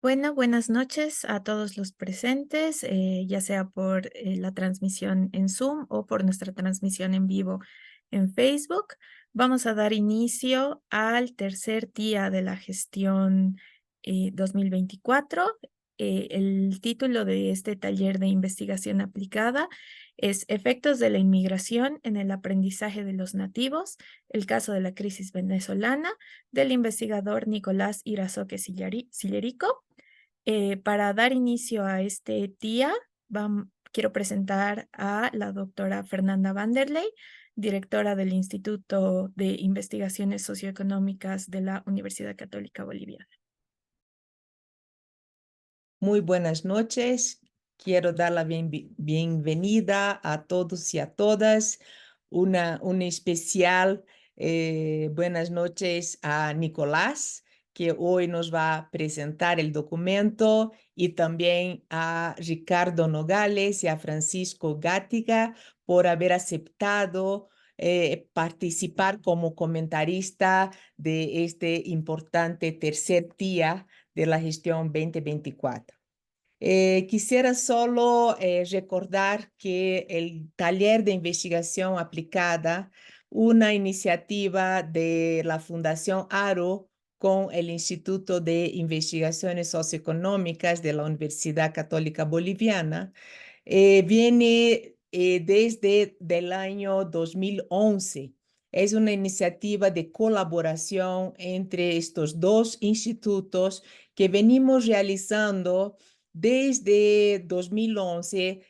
Bueno, buenas noches a todos los presentes, ya sea por la transmisión en Zoom o por nuestra transmisión en vivo en Facebook. Vamos a dar inicio al tercer día de la gestión 2024. El título de este taller de investigación aplicada es Efectos de la inmigración en el aprendizaje de los nativos, el caso de la crisis venezolana, del investigador Nicolás Irazoque Sillerico. Para dar inicio a este día, quiero presentar a la doctora Fernanda Vanderlei, directora del Instituto de Investigaciones Socioeconómicas de la Universidad Católica Boliviana. Muy buenas noches. Quiero dar la bienvenida a todos y a todas. Una especial buenas noches a Nicolás, que hoy nos va a presentar el documento, y también a Ricardo Nogales y a Francisco Gátiga por haber aceptado participar como comentarista de este importante tercer día de la gestión 2024. Quisiera solo recordar que el taller de investigación aplicada, una iniciativa de la Fundación ARO con el Instituto de Investigaciones Socioeconómicas de la Universidad Católica Boliviana, viene desde el año 2011. Es una iniciativa de colaboración entre estos dos institutos que venimos realizando desde 2011,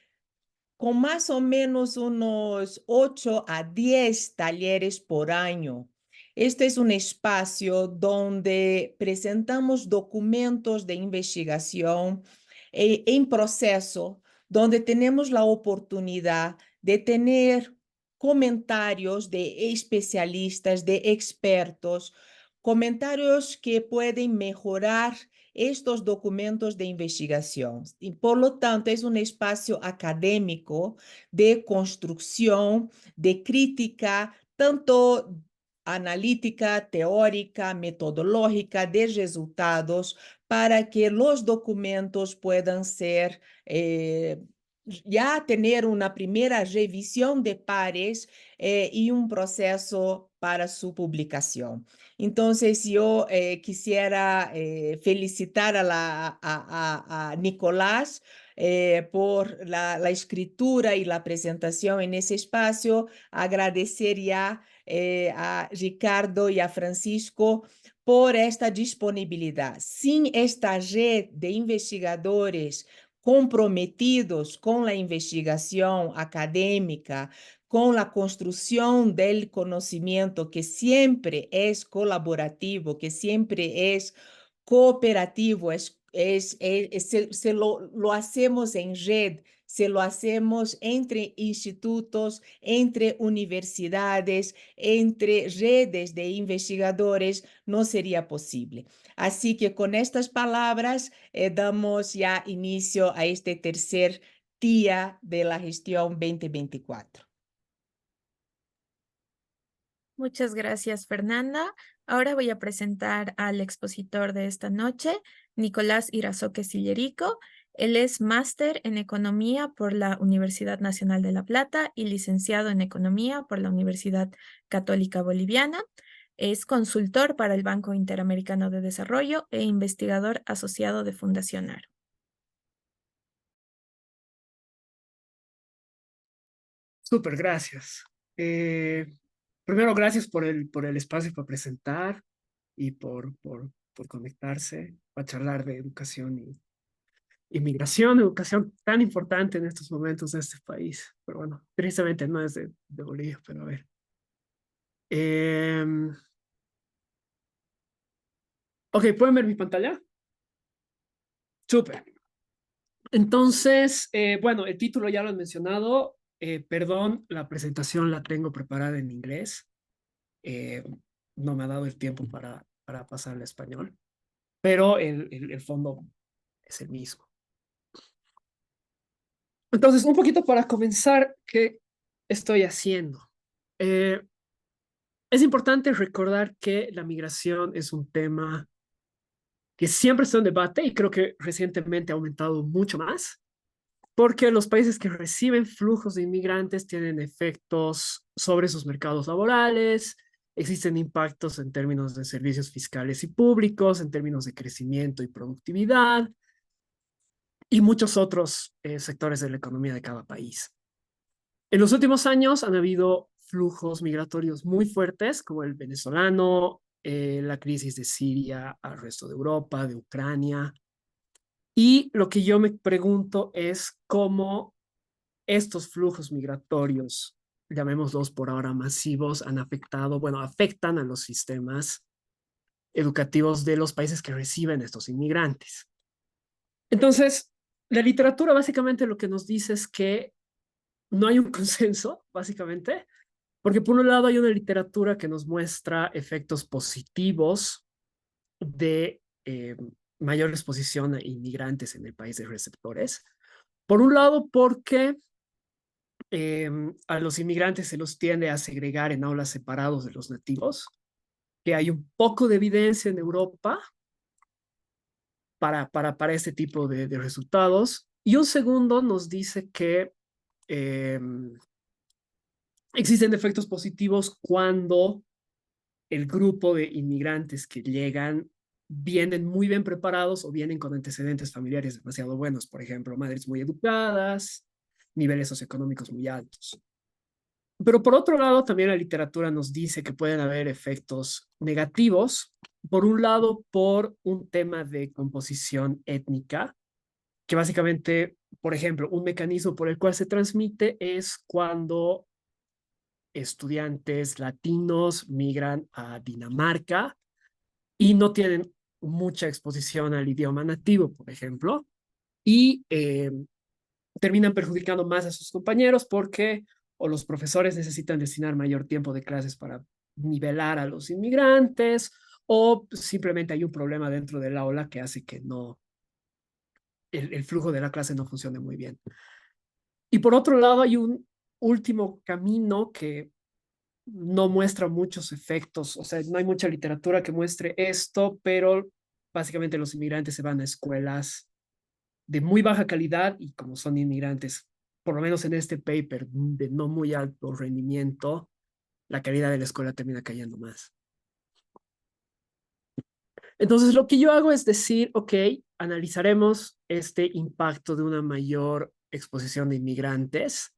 con más o menos unos 8 a 10 talleres por año. Este es un espacio donde presentamos documentos de investigación en proceso, donde tenemos la oportunidad de tener comentarios de especialistas, de expertos, comentarios que pueden mejorar estos documentos de investigación. Y por lo tanto, es un espacio académico de construcción, de crítica, tanto analítica, teórica, metodológica, de resultados, para que los documentos puedan ser ya tener una primera revisión de pares y un proceso para su publicación. Entonces, yo quisiera felicitar a Nicolás por la escritura y la presentación en ese espacio, agradecer ya a Ricardo y a Francisco por esta disponibilidad. Sin esta red de investigadores comprometidos con la investigación académica, con la construcción del conocimiento, que siempre es colaborativo, que siempre es cooperativo, lo hacemos en red, se lo hacemos entre institutos, entre universidades, entre redes de investigadores, no sería posible. Así que con estas palabras damos ya inicio a este tercer día de la gestión 2024. Muchas gracias, Fernanda. Ahora voy a presentar al expositor de esta noche, Nicolás Irazoque Sillerico. Él es máster en Economía por la Universidad Nacional de La Plata y licenciado en Economía por la Universidad Católica Boliviana. Es consultor para el Banco Interamericano de Desarrollo e investigador asociado de Fundación ARO. Súper, gracias. Primero, gracias por el espacio para presentar y por conectarse, para charlar de educación y inmigración, educación tan importante en estos momentos de este país. Pero bueno, tristemente no es de Bolivia, pero a ver. Em, ok, ¿pueden ver mi pantalla? Súper. Entonces, bueno, el título ya lo han mencionado. Perdón, la presentación la tengo preparada en inglés. Eh, no me ha dado el tiempo para pasar al español, pero el fondo es el mismo. Entonces, un poquito para comenzar, ¿qué estoy haciendo? Eh, es importante recordar que la migración es un tema que siempre está en debate y creo que recientemente ha aumentado mucho más, porque los países que reciben flujos de inmigrantes tienen efectos sobre sus mercados laborales, existen impactos en términos de servicios fiscales y públicos, en términos de crecimiento y productividad, y muchos otros sectores de la economía de cada país. En los últimos años han habido flujos migratorios muy fuertes, como el venezolano, la crisis de Siria al resto de Europa, de Ucrania. Y lo que yo me pregunto es cómo estos flujos migratorios, llamémoslos por ahora masivos, han afectado, bueno, afectan a los sistemas educativos de los países que reciben estos inmigrantes. Entonces, la literatura básicamente lo que nos dice es que no hay un consenso, básicamente, porque por un lado hay una literatura que nos muestra efectos positivos de mayor exposición a inmigrantes en el país de receptores. Por un lado, porque a los inmigrantes se los tiende a segregar en aulas separados de los nativos, que hay un poco de evidencia en Europa para este tipo de resultados. Y un segundo nos dice que eh, existen efectos positivos cuando el grupo de inmigrantes que llegan vienen muy bien preparados o vienen con antecedentes familiares demasiado buenos, por ejemplo, madres muy educadas, niveles socioeconómicos muy altos. Pero por otro lado, también la literatura nos dice que pueden haber efectos negativos, por un lado, por un tema de composición étnica, que básicamente, por ejemplo, un mecanismo por el cual se transmite es cuando estudiantes latinos migran a Dinamarca y no tienen mucha exposición al idioma nativo, por ejemplo, y terminan perjudicando más a sus compañeros porque o los profesores necesitan destinar mayor tiempo de clases para nivelar a los inmigrantes o simplemente hay un problema dentro del aula que hace que no, el flujo de la clase no funcione muy bien. Y por otro lado, hay un último camino que no muestra muchos efectos, o sea, no hay mucha literatura que muestre esto, pero básicamente los inmigrantes se van a escuelas de muy baja calidad y como son inmigrantes, por lo menos en este paper, de no muy alto rendimiento, la calidad de la escuela termina cayendo más. Entonces, lo que yo hago es decir, ok, analizaremos este impacto de una mayor exposición de inmigrantes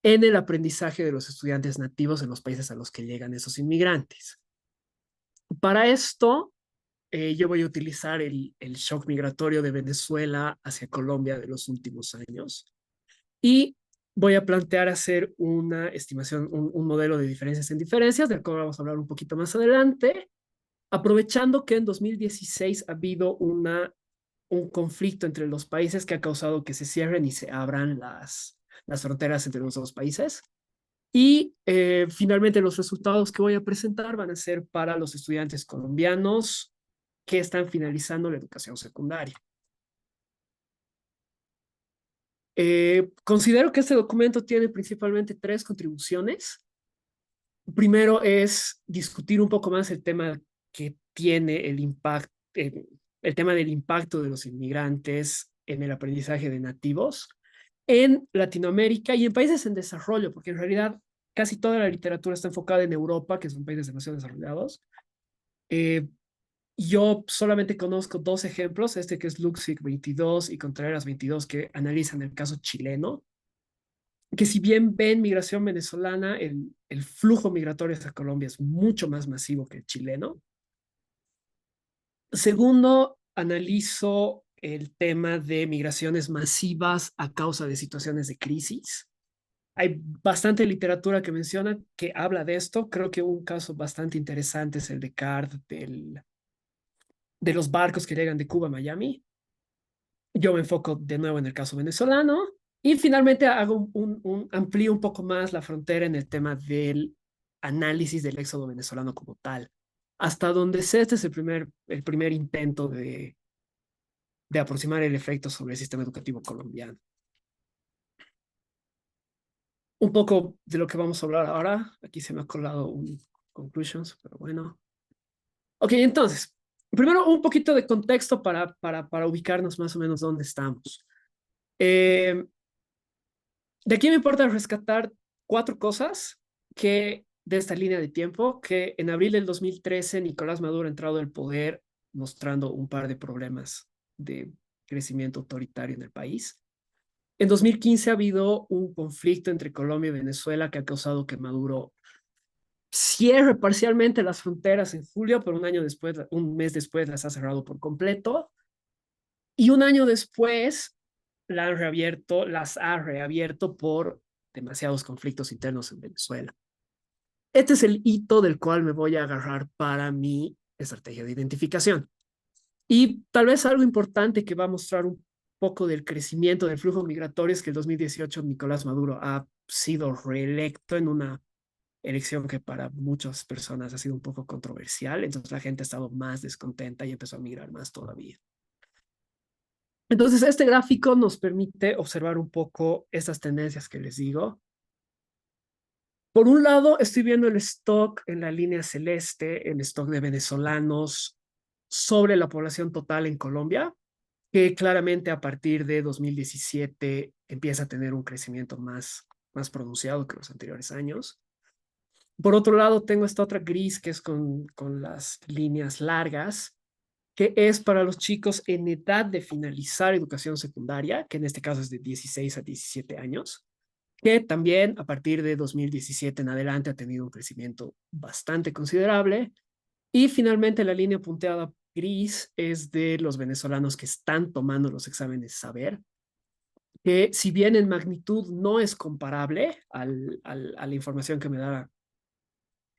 en el aprendizaje de los estudiantes nativos en los países a los que llegan esos inmigrantes. Para esto, yo voy a utilizar el shock migratorio de Venezuela hacia Colombia de los últimos años y voy a plantear hacer una estimación, un modelo de diferencias en diferencias, del cual vamos a hablar un poquito más adelante, aprovechando que en 2016 ha habido un conflicto entre los países que ha causado que se cierren y se abran las fronteras entre los dos países. Y finalmente los resultados que voy a presentar van a ser para los estudiantes colombianos que están finalizando la educación secundaria. Considero que este documento tiene principalmente tres contribuciones. Primero es discutir un poco más el tema que tiene el tema del impacto de los inmigrantes en el aprendizaje de nativos en Latinoamérica y en países en desarrollo, porque en realidad casi toda la literatura está enfocada en Europa, que son países demasiado desarrollados. Eh, yo solamente conozco dos ejemplos, este que es Luxic 22 y Contreras 22, que analizan el caso chileno, que si bien ven migración venezolana, el flujo migratorio hacia Colombia es mucho más masivo que el chileno. Segundo, analizo el tema de migraciones masivas a causa de situaciones de crisis. Hay bastante literatura que menciona, que habla de esto. Creo que un caso bastante interesante es el de CARD, de los barcos que llegan de Cuba a Miami. Yo me enfoco de nuevo en el caso venezolano y finalmente hago amplío un poco más la frontera en el tema del análisis del éxodo venezolano como tal. Hasta donde sé, este es el primer intento de aproximar el efecto sobre el sistema educativo colombiano. Un poco de lo que vamos a hablar ahora. Aquí se me ha colado un conclusions, pero bueno. Ok, entonces, primero un poquito de contexto para ubicarnos más o menos dónde estamos. Eh, de aquí me importa rescatar 4 cosas que de esta línea de tiempo, que en abril del 2013 Nicolás Maduro ha entrado al poder mostrando un par de problemas de crecimiento autoritario en el país. En 2015 ha habido un conflicto entre Colombia y Venezuela que ha causado que Maduro cierre parcialmente las fronteras en julio, pero un mes después las ha cerrado por completo. Y un año después las ha reabierto por demasiados conflictos internos en Venezuela. Este es el hito del cual me voy a agarrar para mi estrategia de identificación. Y tal vez algo importante que va a mostrar un poco del crecimiento del flujo migratorio es que en 2018 Nicolás Maduro ha sido reelecto en una elección que para muchas personas ha sido un poco controversial, entonces la gente ha estado más descontenta y empezó a migrar más todavía. Entonces, este gráfico nos permite observar un poco estas tendencias que les digo. Por un lado, estoy viendo el stock en la línea celeste, el stock de venezolanos sobre la población total en Colombia, que claramente a partir de 2017 empieza a tener un crecimiento más pronunciado que los anteriores años. Por otro lado, tengo esta otra gris que es con las líneas largas, que es para los chicos en edad de finalizar educación secundaria, que en este caso es de 16 a 17 años, que también a partir de 2017 en adelante ha tenido un crecimiento bastante considerable. Y finalmente la línea punteada gris es de los venezolanos que están tomando los exámenes saber, que si bien en magnitud no es comparable a la información que me da,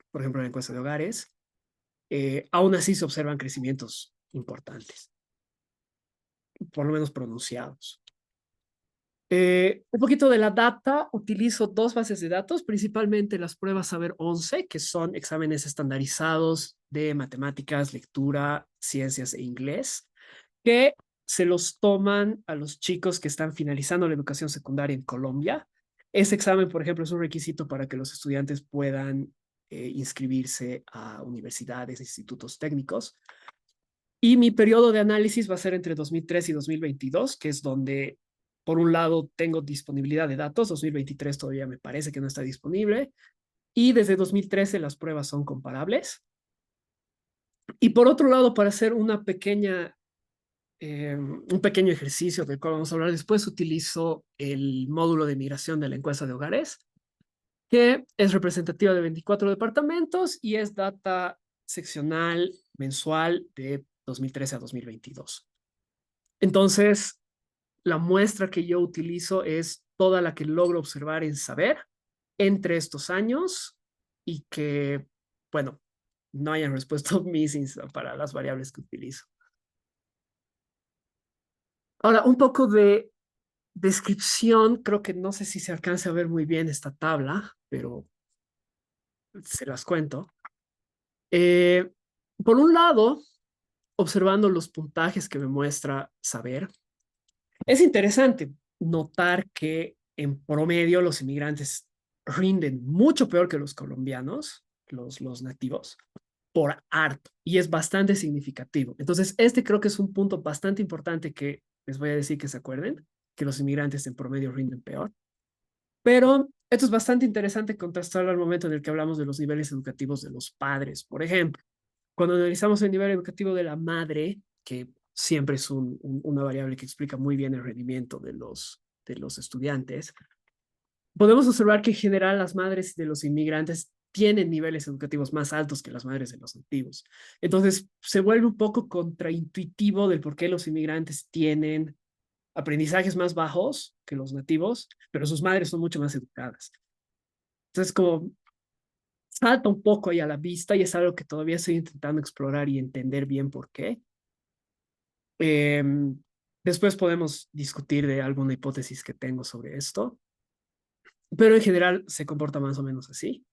por ejemplo, la encuesta de hogares, aún así se observan crecimientos importantes, por lo menos pronunciados. Un poquito de la data, utilizo 2 bases de datos, principalmente las pruebas Saber 11, que son exámenes estandarizados de matemáticas, lectura, ciencias e inglés, que se los toman a los chicos que están finalizando la educación secundaria en Colombia. Ese examen, por ejemplo, es un requisito para que los estudiantes puedan inscribirse a universidades, institutos técnicos. Y mi periodo de análisis va a ser entre 2003 y 2022, que es donde, por un lado, tengo disponibilidad de datos. 2023 todavía me parece que no está disponible. Y desde 2013 las pruebas son comparables. Y por otro lado, para hacer un pequeño ejercicio del cual vamos a hablar después, utilizo el módulo de migración de la encuesta de hogares, que es representativa de 24 departamentos y es data seccional mensual de 2013 a 2022. Entonces, la muestra que yo utilizo es toda la que logro observar en saber entre estos años y que, bueno, no hayan respuesto missing para las variables que utilizo. Ahora, un poco de descripción, creo que no sé si se alcanza a ver muy bien esta tabla, pero se las cuento. Eh, por un lado, observando los puntajes que me muestra saber, es interesante notar que en promedio los inmigrantes rinden mucho peor que los colombianos, los nativos, por harto, y es bastante significativo. Entonces, este creo que es un punto bastante importante que les voy a decir que se acuerden, que los inmigrantes en promedio rinden peor. Pero esto es bastante interesante contrastarlo al momento en el que hablamos de los niveles educativos de los padres. Por ejemplo, cuando analizamos el nivel educativo de la madre, que siempre es una variable que explica muy bien el rendimiento de los estudiantes, podemos observar que en general las madres de los inmigrantes tienen niveles educativos más altos que las madres de los nativos. Entonces, se vuelve un poco contraintuitivo del por qué los inmigrantes tienen aprendizajes más bajos que los nativos, pero sus madres son mucho más educadas. Entonces, como salta un poco ahí a la vista y es algo que todavía estoy intentando explorar y entender bien por qué. Eh, Después podemos discutir de alguna hipótesis que tengo sobre esto, pero en general se comporta más o menos así.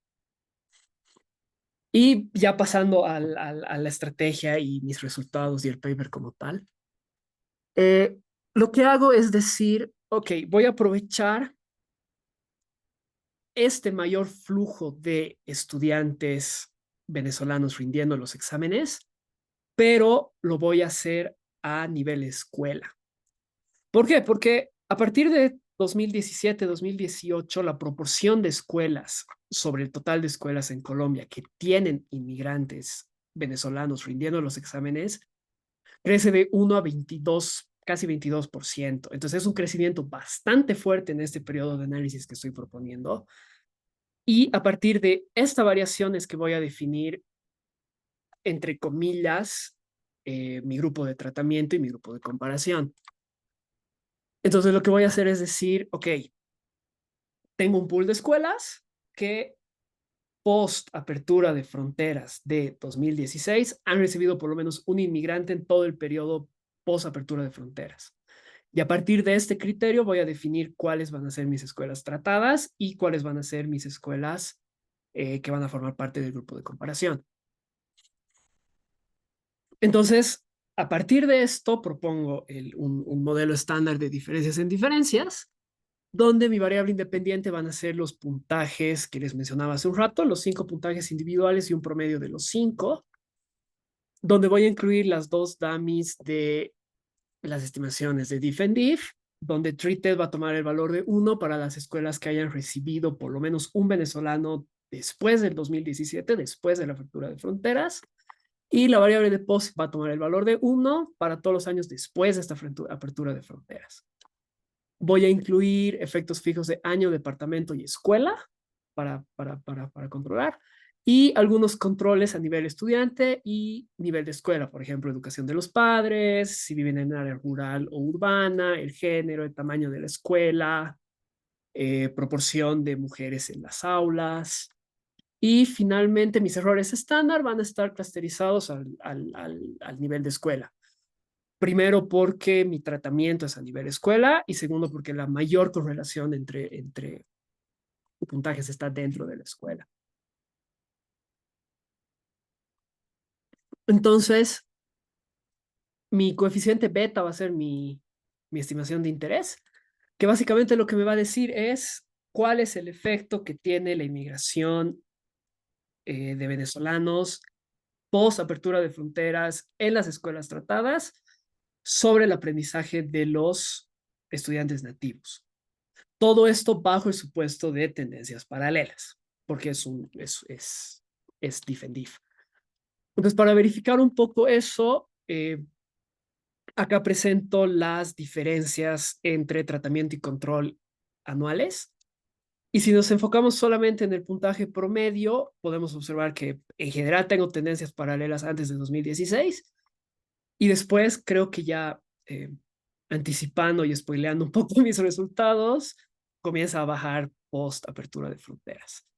Y ya pasando a la estrategia y mis resultados y el paper como tal, lo que hago es decir, ok, voy a aprovechar este mayor flujo de estudiantes venezolanos rindiendo los exámenes pero lo voy a hacer a nivel escuela. ¿Por qué? Porque a partir de 2017, 2018, la proporción de escuelas sobre el total de escuelas en Colombia que tienen inmigrantes venezolanos rindiendo los exámenes crece de 1 a 22, casi 22%. Entonces es un crecimiento bastante fuerte en este periodo de análisis que estoy proponiendo. Y a partir de esta variación es que voy a definir, entre comillas, mi grupo de tratamiento y mi grupo de comparación. Entonces lo que voy a hacer es decir, ok, tengo un pool de escuelas que post apertura de fronteras de 2016 han recibido por lo menos un inmigrante en todo el periodo post apertura de fronteras. Y a partir de este criterio voy a definir cuáles van a ser mis escuelas tratadas y cuáles van a ser mis escuelas que van a formar parte del grupo de comparación. Entonces, a partir de esto propongo un modelo estándar de diferencias en diferencias, donde mi variable independiente van a ser los puntajes que les mencionaba hace un rato, los 5 puntajes individuales y un promedio de los 5, donde voy a incluir las 2 dummies de las estimaciones de diff and diff, donde treated va a tomar el valor de 1 para las escuelas que hayan recibido por lo menos un venezolano después del 2017, después de la apertura de fronteras, y la variable de post va a tomar el valor de 1 para todos los años después de esta apertura de fronteras. Voy a incluir efectos fijos de año, departamento y escuela para controlar, y algunos controles a nivel estudiante y nivel de escuela, por ejemplo, educación de los padres, si viven en área rural o urbana, el género, el tamaño de la escuela, proporción de mujeres en las aulas. Y finalmente mis errores estándar van a estar clusterizados al nivel de escuela. Primero porque mi tratamiento es a nivel escuela y segundo porque la mayor correlación entre puntajes está dentro de la escuela. Entonces, mi coeficiente beta va a ser mi estimación de interés, que básicamente lo que me va a decir es cuál es el efecto que tiene la inmigración de venezolanos post apertura de fronteras en las escuelas tratadas sobre el aprendizaje de los estudiantes nativos. Todo esto bajo el supuesto de tendencias paralelas, porque es diff and diff. Entonces, para verificar un poco eso, acá presento las diferencias entre tratamiento y control anuales. Y si nos enfocamos solamente en el puntaje promedio, podemos observar que en general tengo tendencias paralelas antes de 2016 y después creo que ya anticipando y spoileando un poco mis resultados, comienza a bajar post apertura de fronteras.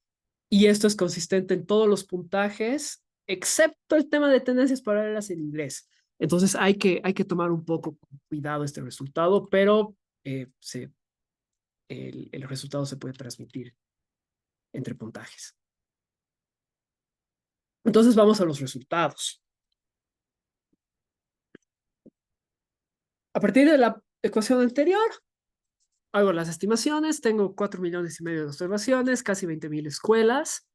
Y esto es consistente en todos los puntajes, excepto el tema de tendencias paralelas en inglés. Entonces hay que tomar un poco cuidado este resultado, pero el resultado se puede transmitir entre puntajes. Entonces vamos a los resultados. A partir de la ecuación anterior, hago las estimaciones, tengo 4,5 millones de observaciones, casi 20,000 escuelas,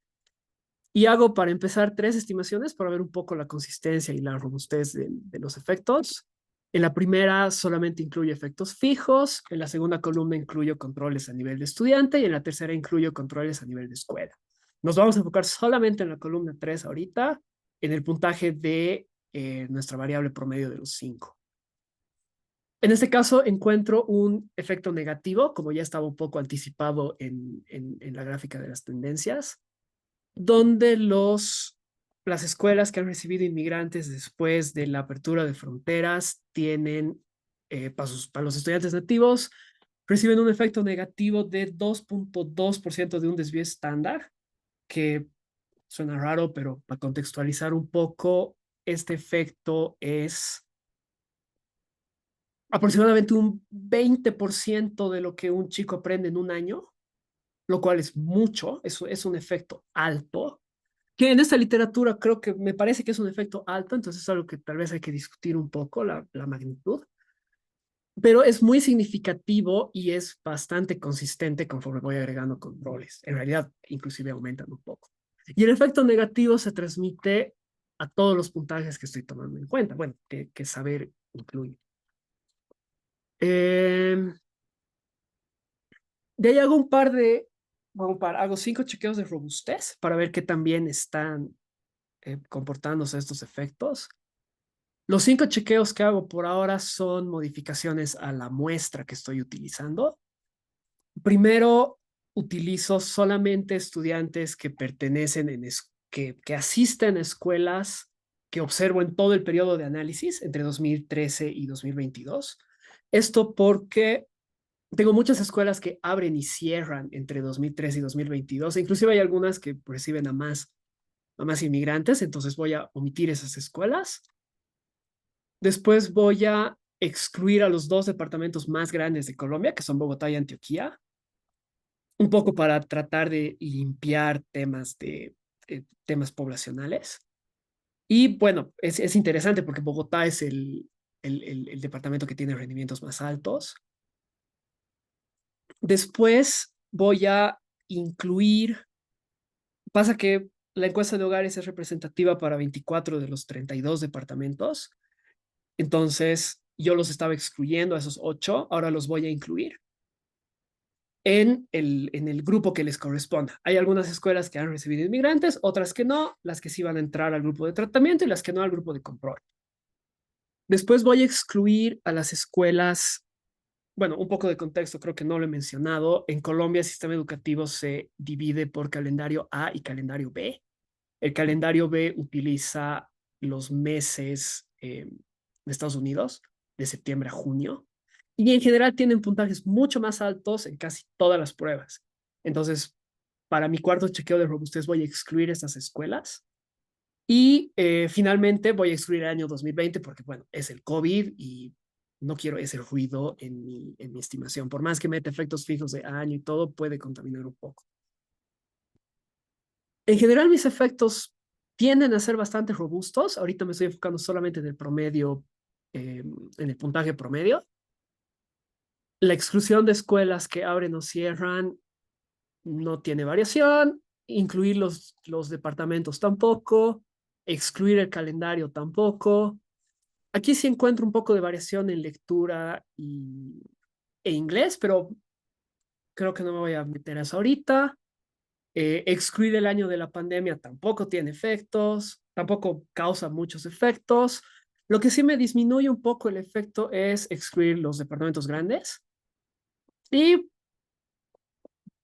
y hago para empezar 3 estimaciones para ver un poco la consistencia y la robustez de los efectos. En la primera solamente incluyo efectos fijos, en la segunda columna incluyo controles a nivel de estudiante y en la tercera incluyo controles a nivel de escuela. Nos vamos a enfocar solamente en la columna 3 ahorita, en el puntaje de nuestra variable promedio de los 5. En este caso encuentro un efecto negativo, como ya estaba un poco anticipado en la gráfica de las tendencias, donde las escuelas que han recibido inmigrantes después de la apertura de fronteras tienen, para los estudiantes nativos, reciben un efecto negativo de 2,2% de un desvío estándar, que suena raro, pero para contextualizar un poco, este efecto es aproximadamente un 20% de lo que un chico aprende en un año, lo cual es mucho, es un efecto alto, que en esta literatura creo que me parece que es un efecto alto, entonces es algo que tal vez hay que discutir un poco la magnitud, pero es muy significativo y es bastante consistente conforme voy agregando controles. En realidad, inclusive aumentan un poco. Y el efecto negativo se transmite a todos los puntajes que estoy tomando en cuenta. Bueno, que saber incluye. De ahí hago hago 5 chequeos de robustez para ver qué tan bien están comportándose estos efectos. Los 5 chequeos que hago por ahora son modificaciones a la muestra que estoy utilizando. Primero, utilizo solamente estudiantes que pertenecen que asisten a escuelas que observo en todo el periodo de análisis entre 2013 y 2022. Esto porque tengo muchas escuelas que abren y cierran entre 2013 y 2022. Inclusive hay algunas que reciben a más inmigrantes, entonces voy a omitir esas escuelas. Después voy a excluir a los 2 departamentos más grandes de Colombia, que son Bogotá y Antioquia, un poco para tratar de limpiar temas poblacionales. Y bueno, es interesante porque Bogotá es el departamento que tiene rendimientos más altos. Después voy a incluir, pasa que la encuesta de hogares es representativa para 24 de los 32 departamentos, entonces yo los estaba excluyendo a esos 8, ahora los voy a incluir en el grupo que les corresponda. Hay algunas escuelas que han recibido inmigrantes, otras que no, las que sí van a entrar al grupo de tratamiento y las que no al grupo de control. Después voy a excluir a las escuelas, bueno, un poco de contexto, creo que no lo he mencionado. En Colombia el sistema educativo se divide por calendario A y calendario B. El calendario B utiliza los meses de Estados Unidos, de septiembre a junio, y en general tienen puntajes mucho más altos en casi todas las pruebas. Entonces, para mi cuarto chequeo de robustez voy a excluir estas escuelas. Y finalmente voy a excluir el año 2020 porque, bueno, es el COVID y no quiero ese ruido en mi estimación. Por más que meta efectos fijos de año y todo, puede contaminar un poco. En general, mis efectos tienden a ser bastante robustos. Ahorita me estoy enfocando solamente en el promedio, en el puntaje promedio. La exclusión de escuelas que abren o cierran no tiene variación. Incluir los departamentos tampoco. Excluir el calendario tampoco. Aquí sí encuentro un poco de variación en lectura e inglés, pero creo que no me voy a meter a eso ahorita. Excluir el año de la pandemia tampoco tiene efectos, tampoco causa muchos efectos. Lo que sí me disminuye un poco el efecto es excluir los departamentos grandes. Y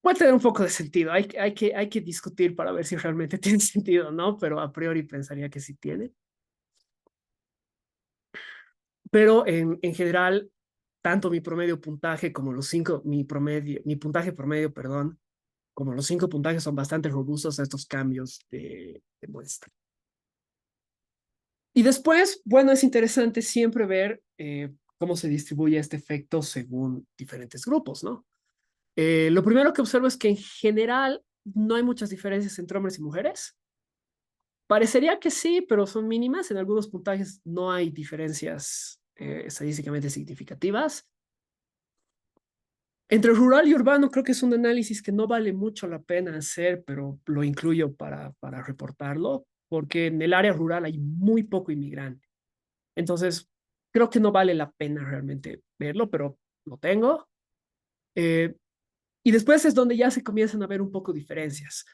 puede tener un poco de sentido. Hay que discutir para ver si realmente tiene sentido o no, pero a priori pensaría que sí tiene. Pero en general, tanto mi promedio puntaje como los 5, mi puntaje promedio, perdón, como los 5 puntajes son bastante robustos a estos cambios de muestra. Y después, bueno, es interesante siempre ver cómo se distribuye este efecto según diferentes grupos, ¿no? Lo primero que observo es que en general no hay muchas diferencias entre hombres y mujeres. Parecería que sí, pero son mínimas. En algunos puntajes no hay diferencias estadísticamente significativas. Entre rural y urbano creo que es un análisis que no vale mucho la pena hacer, pero lo incluyo para reportarlo, porque en el área rural hay muy poco inmigrante. Entonces, creo que no vale la pena realmente verlo, pero lo tengo. Eh, y después es donde ya se comienzan a ver un poco diferencias.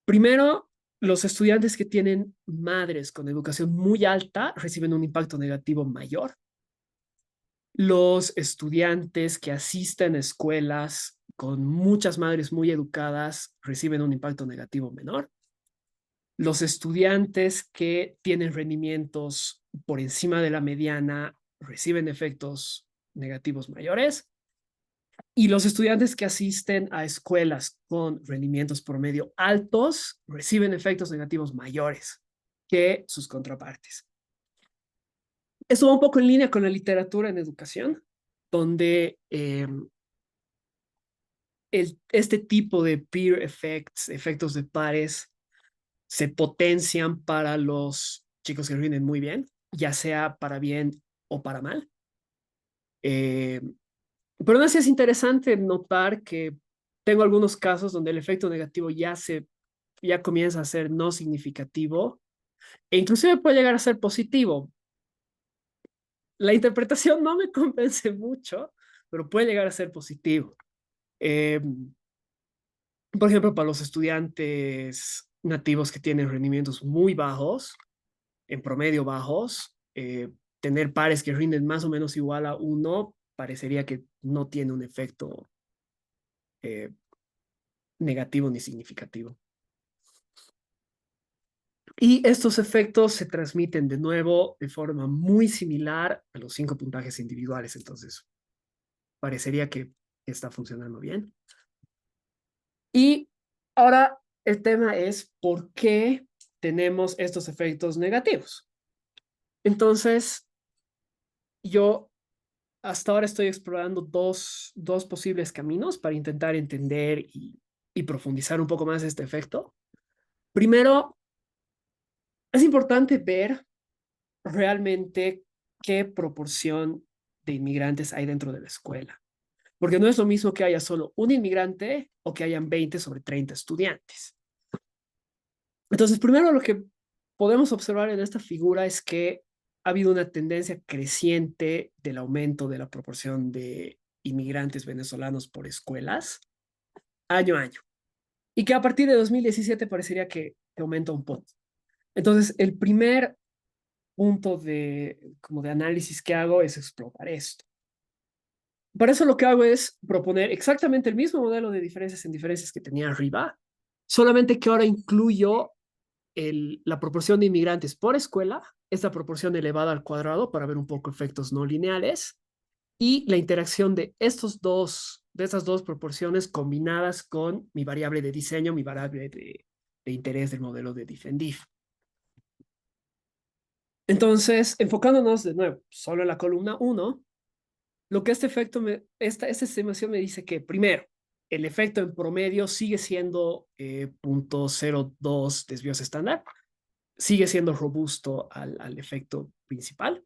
Primero, los estudiantes que tienen madres con educación muy alta reciben un impacto negativo mayor. Los estudiantes que asisten a escuelas con muchas madres muy educadas reciben un impacto negativo menor. Los estudiantes que tienen rendimientos por encima de la mediana reciben efectos negativos mayores. Y los estudiantes que asisten a escuelas con rendimientos promedio altos reciben efectos negativos mayores que sus contrapartes. Esto va un poco en línea con la literatura en educación, donde este tipo de peer effects, efectos de pares, se potencian para los chicos que rinden muy bien, ya sea para bien o para mal. Pero aún así es interesante notar que tengo algunos casos donde el efecto negativo ya comienza a ser no significativo E inclusive puede llegar a ser positivo. La interpretación no me convence mucho, pero puede llegar a ser positivo. Eh, por ejemplo, para los estudiantes nativos que tienen rendimientos muy bajos, en promedio bajos, tener pares que rinden más o menos igual a uno parecería que no tiene un efecto eh, negativo ni significativo. Y estos efectos se transmiten de nuevo de forma muy similar a los 5 puntajes individuales. Entonces, parecería que está funcionando bien. Y ahora el tema es por qué tenemos estos efectos negativos. Entonces, yo hasta ahora estoy explorando dos posibles caminos para intentar entender y profundizar un poco más este efecto. Primero, es importante ver realmente qué proporción de inmigrantes hay dentro de la escuela. Porque no es lo mismo que haya solo un inmigrante o que hayan 20 sobre 30 estudiantes. Entonces, primero lo que podemos observar en esta figura es que ha habido una tendencia creciente del aumento de la proporción de inmigrantes venezolanos por escuelas año a año. Y que a partir de 2017 parecería que aumenta un poco. Entonces, el primer punto como de análisis que hago es explorar esto. Para eso lo que hago es proponer exactamente el mismo modelo de diferencias en diferencias que tenía arriba, solamente que ahora incluyo la proporción de inmigrantes por escuela, esta proporción elevada al cuadrado para ver un poco efectos no lineales y la interacción de esas dos proporciones combinadas con mi variable de diseño, mi variable de interés del modelo de Diffie-Diff. Entonces, enfocándonos de nuevo solo en la columna 1, lo que esta estimación me dice que, primero, el efecto en promedio sigue siendo 0.02 desvíos estándar, sigue siendo robusto al efecto principal,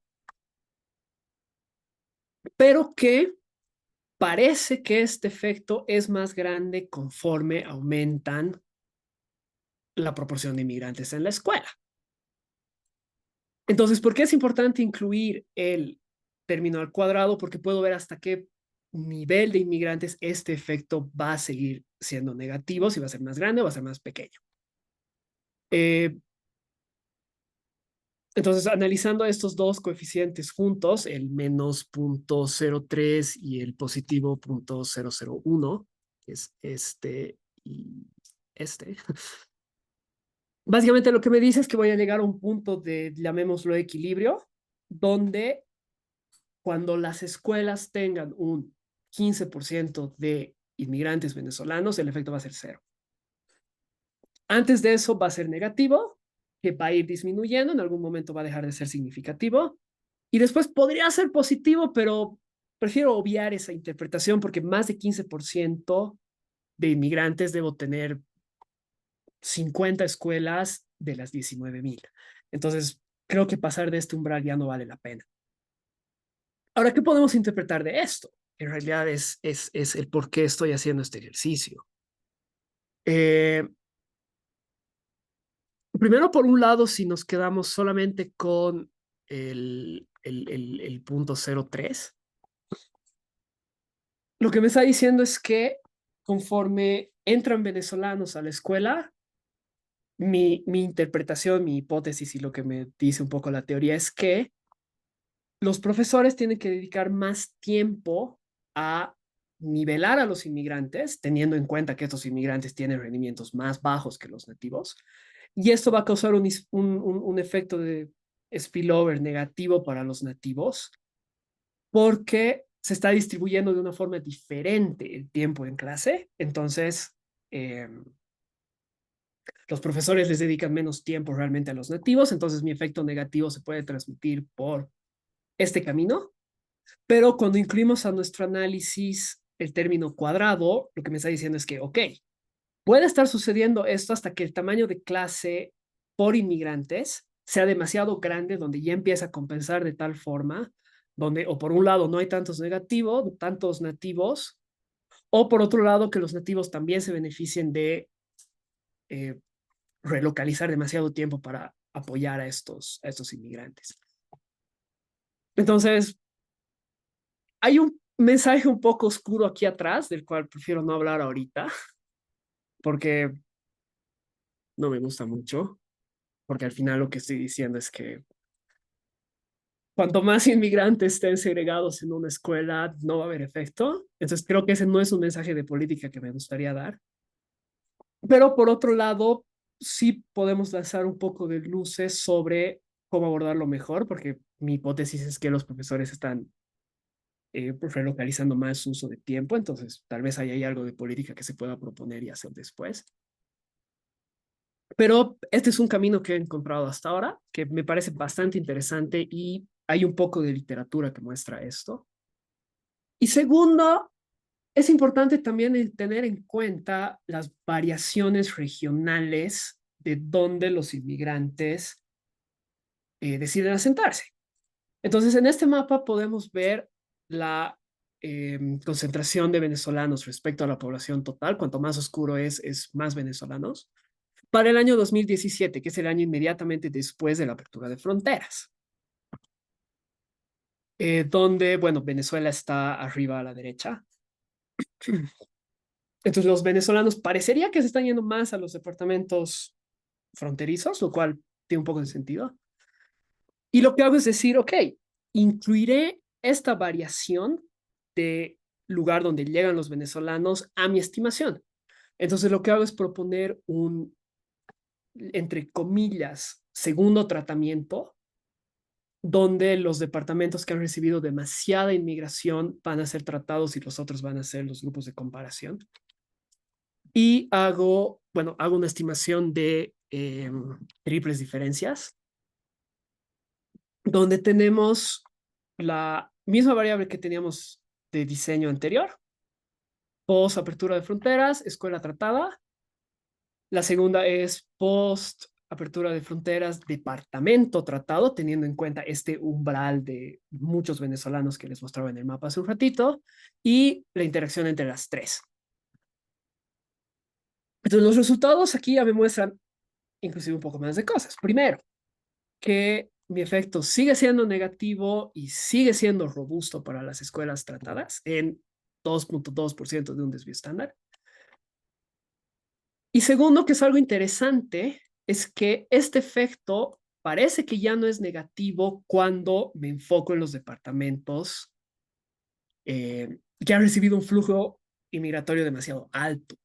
pero que parece que este efecto es más grande conforme aumentan la proporción de inmigrantes en la escuela. Entonces, ¿por qué es importante incluir el término al cuadrado? Porque puedo ver hasta qué nivel de inmigrantes este efecto va a seguir siendo negativo, si va a ser más grande o va a ser más pequeño. Entonces, analizando estos dos coeficientes juntos, el menos 0.03 y el positivo 0.001, que es este y este, básicamente lo que me dice es que voy a llegar a un punto de, llamémoslo, equilibrio, donde cuando las escuelas tengan un 15% de inmigrantes venezolanos, el efecto va a ser cero. Antes de eso va a ser negativo, que va a ir disminuyendo, en algún momento va a dejar de ser significativo, y después podría ser positivo, pero prefiero obviar esa interpretación porque más de 15% de inmigrantes debo tener 50 escuelas de las 19,000. Entonces, creo que pasar de este umbral ya no vale la pena. Ahora, ¿qué podemos interpretar de esto? En realidad es el por qué estoy haciendo este ejercicio. Primero, por un lado, si nos quedamos solamente con el punto 0.3, lo que me está diciendo es que conforme entran venezolanos a la escuela, mi interpretación, mi hipótesis y lo que me dice un poco la teoría es que los profesores tienen que dedicar más tiempo a nivelar a los inmigrantes, teniendo en cuenta que estos inmigrantes tienen rendimientos más bajos que los nativos, y esto va a causar un efecto de spillover negativo para los nativos, porque se está distribuyendo de una forma diferente el tiempo en clase. Entonces, los profesores les dedican menos tiempo realmente a los nativos, entonces mi efecto negativo se puede transmitir por este camino, pero cuando incluimos a nuestro análisis el término cuadrado, lo que me está diciendo es que, ok, puede estar sucediendo esto hasta que el tamaño de clase por inmigrantes sea demasiado grande, donde ya empieza a compensar de tal forma, donde o por un lado no hay tantos nativos, o por otro lado que los nativos también se beneficien de relocalizar demasiado tiempo para apoyar a estos inmigrantes. Entonces, hay un mensaje un poco oscuro aquí atrás, del cual prefiero no hablar ahorita, porque no me gusta mucho, porque al final lo que estoy diciendo es que cuanto más inmigrantes estén segregados en una escuela, no va a haber efecto. Entonces creo que ese no es un mensaje de política que me gustaría dar. Pero por otro lado, sí podemos lanzar un poco de luces sobre cómo abordarlo mejor, porque mi hipótesis es que los profesores están relocalizando más su uso de tiempo, entonces tal vez ahí hay algo de política que se pueda proponer y hacer después. Pero este es un camino que he encontrado hasta ahora, que me parece bastante interesante y hay un poco de literatura que muestra esto. Y segundo, es importante también tener en cuenta las variaciones regionales de donde los inmigrantes deciden asentarse. Entonces, en este mapa podemos ver la concentración de venezolanos respecto a la población total. Cuanto más oscuro es más venezolanos. Para el año 2017, que es el año inmediatamente después de la apertura de fronteras, donde, bueno, Venezuela está arriba a la derecha. Entonces, los venezolanos parecería que se están yendo más a los departamentos fronterizos, lo cual tiene un poco de sentido. Y lo que hago es decir, ok, incluiré esta variación de lugar donde llegan los venezolanos a mi estimación. Entonces, lo que hago es proponer un, entre comillas, segundo tratamiento, donde los departamentos que han recibido demasiada inmigración van a ser tratados y los otros van a ser los grupos de comparación. Y hago, bueno, hago una estimación de triples diferencias, donde tenemos la misma variable que teníamos de diseño anterior, post apertura de fronteras, escuela tratada. La segunda es post apertura de fronteras, departamento tratado, teniendo en cuenta este umbral de muchos venezolanos que les mostraba en el mapa hace un ratito, y la interacción entre las tres. Entonces, los resultados aquí ya me muestran inclusive un poco más de cosas. Primero, que mi efecto sigue siendo negativo y sigue siendo robusto para las escuelas tratadas en 2.2% de un desvío estándar. Y segundo, que es algo interesante, es que este efecto parece que ya no es negativo cuando me enfoco en los departamentos que han recibido un flujo inmigratorio demasiado alto.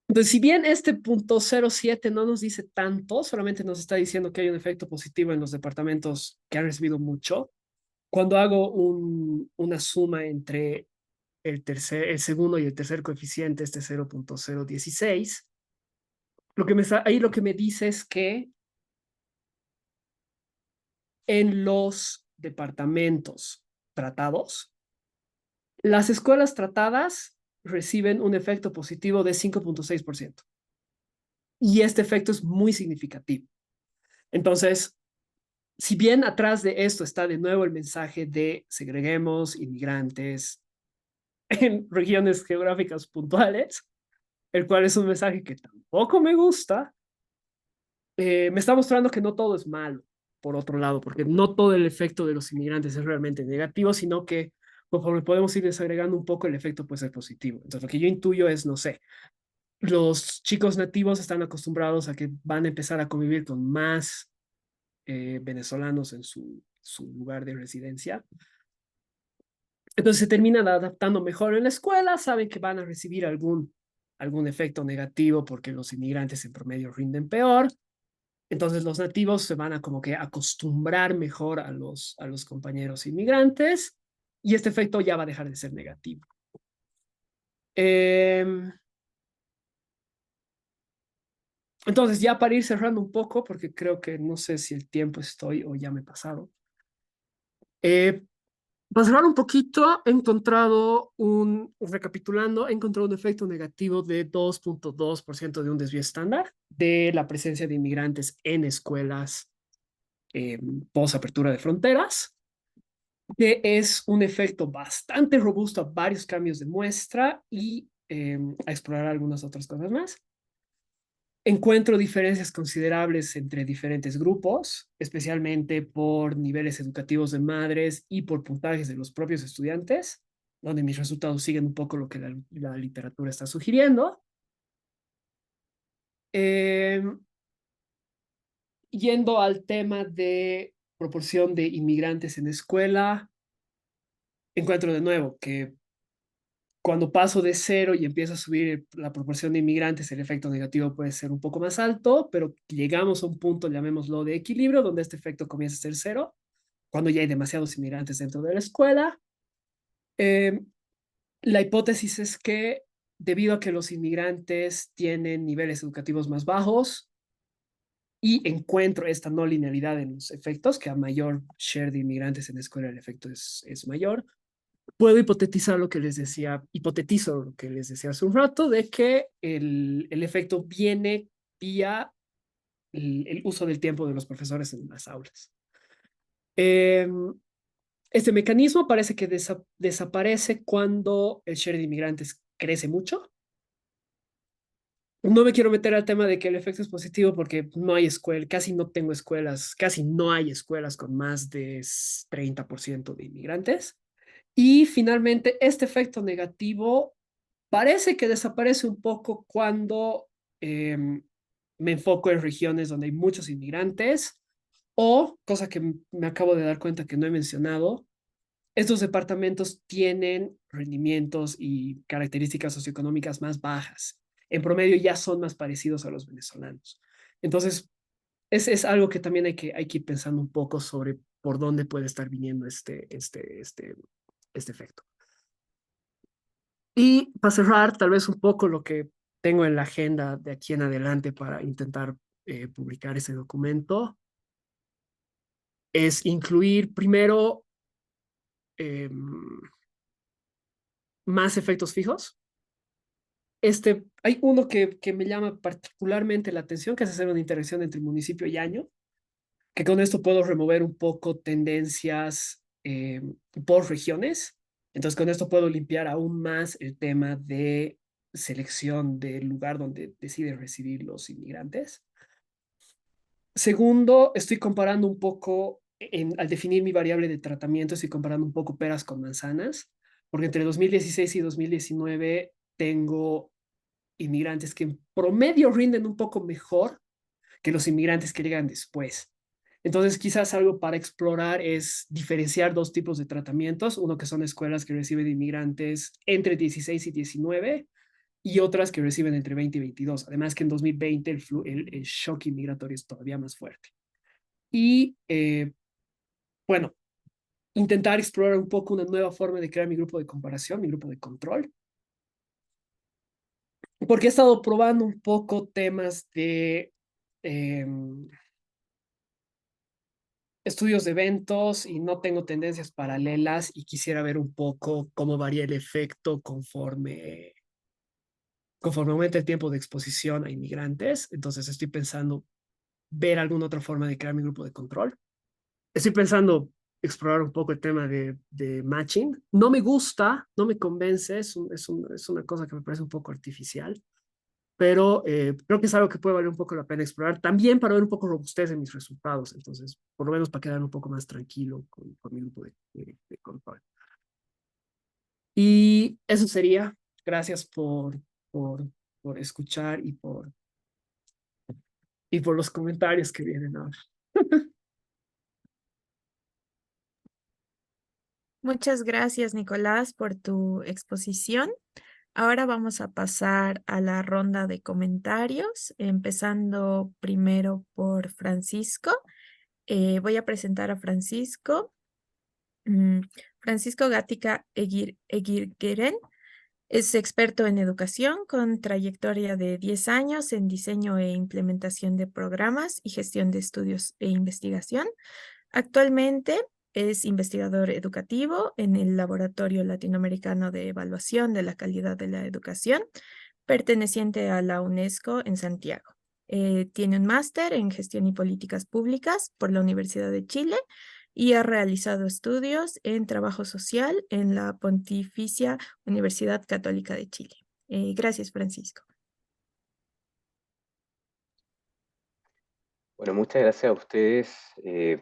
Entonces, si bien este punto 0.7 no nos dice tanto, solamente nos está diciendo que hay un efecto positivo en los departamentos que han recibido mucho, cuando hago una suma entre el segundo y el tercer coeficiente, este 0.016, ahí lo que me dice es que en los departamentos tratados, las escuelas tratadas reciben un efecto positivo de 5.6%. Y este efecto es muy significativo. Entonces, si bien atrás de esto está de nuevo el mensaje de segreguemos inmigrantes en regiones geográficas puntuales, el cual es un mensaje que tampoco me gusta, me está mostrando que no todo es malo, por otro lado, porque no todo el efecto de los inmigrantes es realmente negativo, sino que conforme podemos ir desagregando un poco, el efecto puede ser positivo. Entonces, lo que yo intuyo es, no sé, los chicos nativos están acostumbrados a que van a empezar a convivir con más venezolanos en su lugar de residencia. Entonces se terminan adaptando mejor en la escuela, saben que van a recibir algún efecto negativo porque los inmigrantes en promedio rinden peor. Entonces los nativos se van a como que acostumbrar mejor a los compañeros inmigrantes y este efecto ya va a dejar de ser negativo. Entonces ya para ir cerrando un poco, porque creo que no sé si el tiempo estoy o ya me he pasado. Para cerrar un poquito, recapitulando, he encontrado un efecto negativo de 2.2% de un desvío estándar de la presencia de inmigrantes en escuelas post apertura de fronteras, que es un efecto bastante robusto a varios cambios de muestra y a explorar algunas otras cosas más. Encuentro diferencias considerables entre diferentes grupos, especialmente por niveles educativos de madres y por puntajes de los propios estudiantes, donde mis resultados siguen un poco lo que la literatura está sugiriendo. Eh, Yendo al tema de proporción de inmigrantes en escuela, encuentro de nuevo que cuando paso de cero y empieza a subir la proporción de inmigrantes, el efecto negativo puede ser un poco más alto, pero llegamos a un punto, llamémoslo, de equilibrio, donde este efecto comienza a ser cero, cuando ya hay demasiados inmigrantes dentro de la escuela. Eh, la hipótesis es que debido a que los inmigrantes tienen niveles educativos más bajos y encuentro esta no linealidad en los efectos, que a mayor share de inmigrantes en la escuela el efecto es mayor, puedo hipotetizar lo que les decía, hipotetizo lo que les decía hace un rato, de que el efecto viene vía el uso del tiempo de los profesores en las aulas. Eh, este mecanismo parece que desaparece cuando el share de inmigrantes crece mucho. No me quiero meter al tema de que el efecto es positivo porque no hay escuelas, casi no tengo escuelas, casi no hay escuelas con más de 30% de inmigrantes. Y finalmente, este efecto negativo parece que desaparece un poco cuando me enfoco en regiones donde hay muchos inmigrantes o, cosa que me acabo de dar cuenta que no he mencionado, estos departamentos tienen rendimientos y características socioeconómicas más bajas. En promedio ya son más parecidos a los venezolanos. Entonces, es algo que también hay que ir pensando un poco sobre por dónde puede estar viniendo este efecto. Y para cerrar, tal vez un poco lo que tengo en la agenda de aquí en adelante para intentar publicar ese documento es incluir primero eh, más efectos fijos. Hay uno que me llama particularmente la atención, que es hacer una interacción entre municipio y año, que con esto puedo remover un poco tendencias por regiones. Entonces, con esto puedo limpiar aún más el tema de selección del lugar donde deciden residir los inmigrantes. Segundo, estoy comparando un poco, al definir mi variable de tratamiento, estoy comparando un poco peras con manzanas, porque entre 2016 y 2019 tengo inmigrantes que en promedio rinden un poco mejor que los inmigrantes que llegan después. Entonces, quizás algo para explorar es diferenciar dos tipos de tratamientos, uno que son escuelas que reciben inmigrantes entre 16 y 19 y otras que reciben entre 20 y 22. Además que en 2020 el shock inmigratorio es todavía más fuerte. Y bueno, intentar explorar un poco una nueva forma de crear mi grupo de comparación, mi grupo de control, porque he estado probando un poco temas de eh, estudios de eventos y no tengo tendencias paralelas y quisiera ver un poco cómo varía el efecto conforme aumenta el tiempo de exposición a inmigrantes. Entonces estoy pensando ver alguna otra forma de crear mi grupo de control. Estoy pensando explorar un poco el tema de matching. No me gusta, no me convence, es una cosa que me parece un poco artificial, pero creo que es algo que puede valer un poco la pena explorar, también para ver un poco robustez en mis resultados, entonces, por lo menos para quedar un poco más tranquilo con mi grupo de control. Y eso sería. Gracias por, por escuchar y por los comentarios que vienen ahora. Muchas gracias, Nicolás, por tu exposición. Ahora vamos a pasar a la ronda de comentarios, empezando primero por Francisco. Voy a presentar a Francisco. Francisco Gatica Eguirgueren es experto en educación con trayectoria de 10 años en diseño e implementación de programas y gestión de estudios e investigación. Actualmente es investigador educativo en el Laboratorio Latinoamericano de Evaluación de la Calidad de la Educación, perteneciente a la UNESCO en Santiago. Tiene un máster en Gestión y Políticas Públicas por la Universidad de Chile y ha realizado estudios en Trabajo Social en la Pontificia Universidad Católica de Chile. Gracias, Francisco. Bueno, muchas gracias a ustedes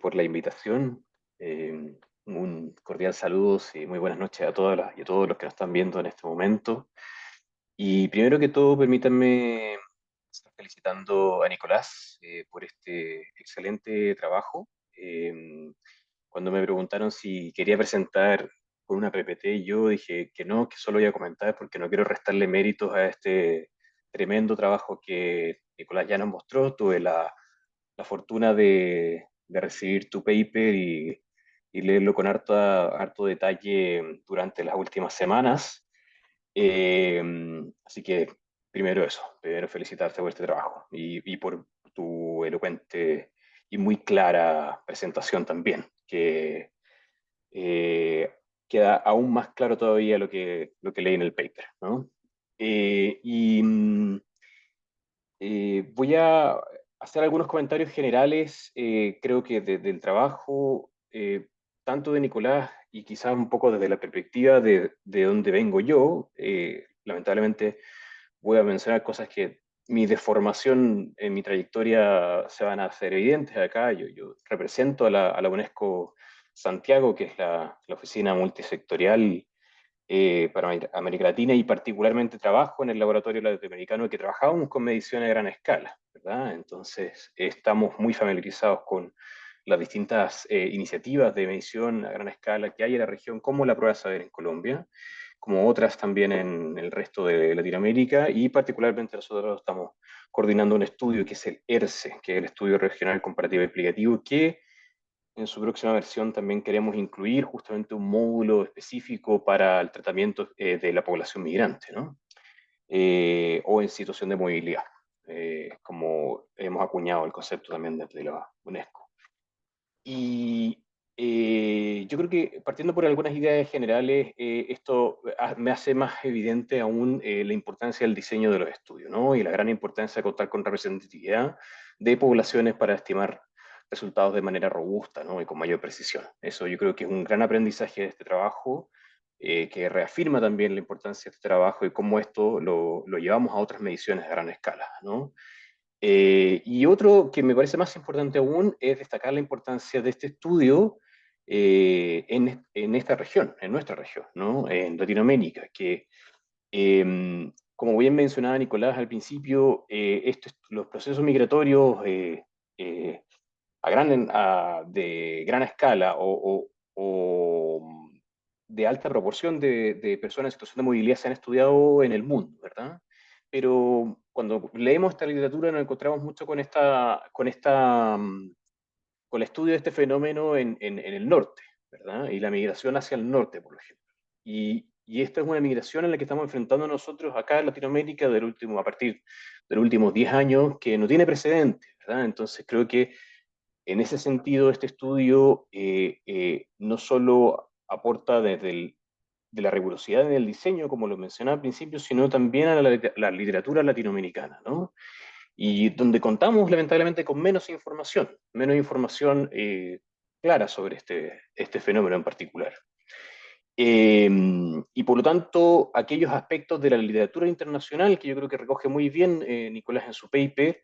por la invitación. Un cordial saludo y muy buenas noches a todas y a todos los que nos están viendo en este momento. Y primero que todo, permítanme estar felicitando a Nicolás por este excelente trabajo. Cuando me preguntaron si quería presentar con una PPT, yo dije que no, que solo iba a comentar porque no quiero restarle méritos a este tremendo trabajo que Nicolás ya nos mostró. Tuve la fortuna de recibir tu paper y leerlo con harto detalle durante las últimas semanas. Eh, Así que primero eso, primero felicitarte por este trabajo y por tu elocuente y muy clara presentación también, que eh, queda aún más claro todavía lo que leí en el paper, ¿no? Eh, y mm, Voy a hacer algunos comentarios generales, creo que del trabajo, tanto de Nicolás y quizás un poco desde la perspectiva de donde vengo yo. Lamentablemente voy a mencionar cosas que mi deformación en mi trayectoria se van a hacer evidentes acá. Yo represento a la UNESCO Santiago, que es la oficina multisectorial para América Latina, y particularmente trabajo en el laboratorio latinoamericano que trabajamos con mediciones a gran escala, ¿verdad? Entonces, estamos muy familiarizados con las distintas iniciativas de medición a gran escala que hay en la región, como la Prueba Saber en Colombia, como otras también en el resto de Latinoamérica, y particularmente nosotros estamos coordinando un estudio que es el ERCE, que es el Estudio Regional Comparativo y Explicativo, que en su próxima versión también queremos incluir justamente un módulo específico para el tratamiento de la población migrante, ¿no? O en situación de movilidad, como hemos acuñado el concepto también desde la UNESCO. Y yo creo que partiendo por algunas ideas generales, esto me hace más evidente aún la importancia del diseño de los estudios, ¿no? Y la gran importancia de contar con representatividad de poblaciones para estimar resultados de manera robusta, ¿no? Y con mayor precisión. Eso yo creo que es un gran aprendizaje de este trabajo, que reafirma también la importancia de este trabajo y cómo esto lo llevamos a otras mediciones a gran escala, ¿no? Y otro que me parece más importante aún es destacar la importancia de este estudio en esta región, en nuestra región, ¿no? En Latinoamérica, que como bien mencionaba Nicolás al principio, los procesos migratorios eh, de gran escala o de alta proporción de personas en situación de movilidad se han estudiado en el mundo, ¿verdad? Pero cuando leemos esta literatura nos encontramos mucho con el estudio de este fenómeno en el norte, ¿verdad? Y la migración hacia el norte, por ejemplo. Y esta es una migración en la que estamos enfrentando nosotros acá en Latinoamérica a partir de los últimos 10 años, que no tiene precedentes, ¿verdad? Entonces creo que en ese sentido, este estudio no solo aporta de la rigurosidad en el diseño, como lo mencionaba al principio, sino también a la literatura latinoamericana, ¿no? Y donde contamos lamentablemente con menos información clara sobre este fenómeno en particular. Y por lo tanto, aquellos aspectos de la literatura internacional que yo creo que recoge muy bien Nicolás en su paper,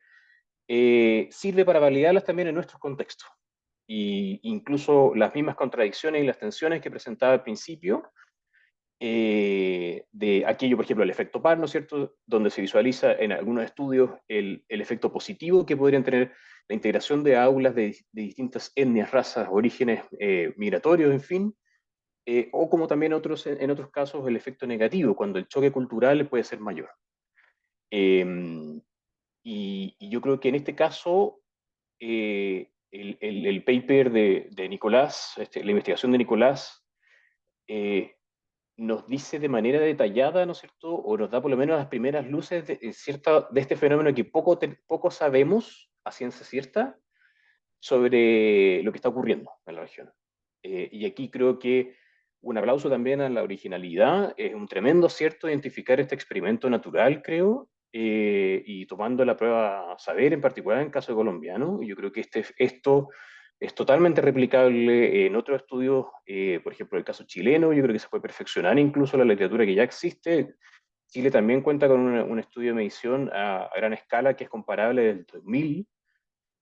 sirve para validarlas también en nuestros contextos. Y incluso las mismas contradicciones y las tensiones que presentaba al principio, de aquello, por ejemplo, el efecto par, ¿no es cierto?, donde se visualiza en algunos estudios el efecto positivo que podrían tener la integración de aulas de distintas etnias, razas, orígenes migratorios, en fin, o como también en otros casos el efecto negativo, cuando el choque cultural puede ser mayor. Y yo creo que en este caso el paper de Nicolás, la investigación de Nicolás, eh, nos dice de manera detallada, ¿no es cierto?, o nos da por lo menos las primeras luces de este fenómeno que poco sabemos a ciencia cierta sobre lo que está ocurriendo en la región. Y aquí creo que un aplauso también a la originalidad, es un tremendo acierto identificar este experimento natural, creo, y tomando la prueba saber, en particular en el caso colombiano. Yo creo que esto es totalmente replicable en otros estudios, por ejemplo, el caso chileno. Yo creo que se puede perfeccionar incluso la literatura que ya existe. Chile también cuenta con un estudio de medición a gran escala que es comparable del 2000,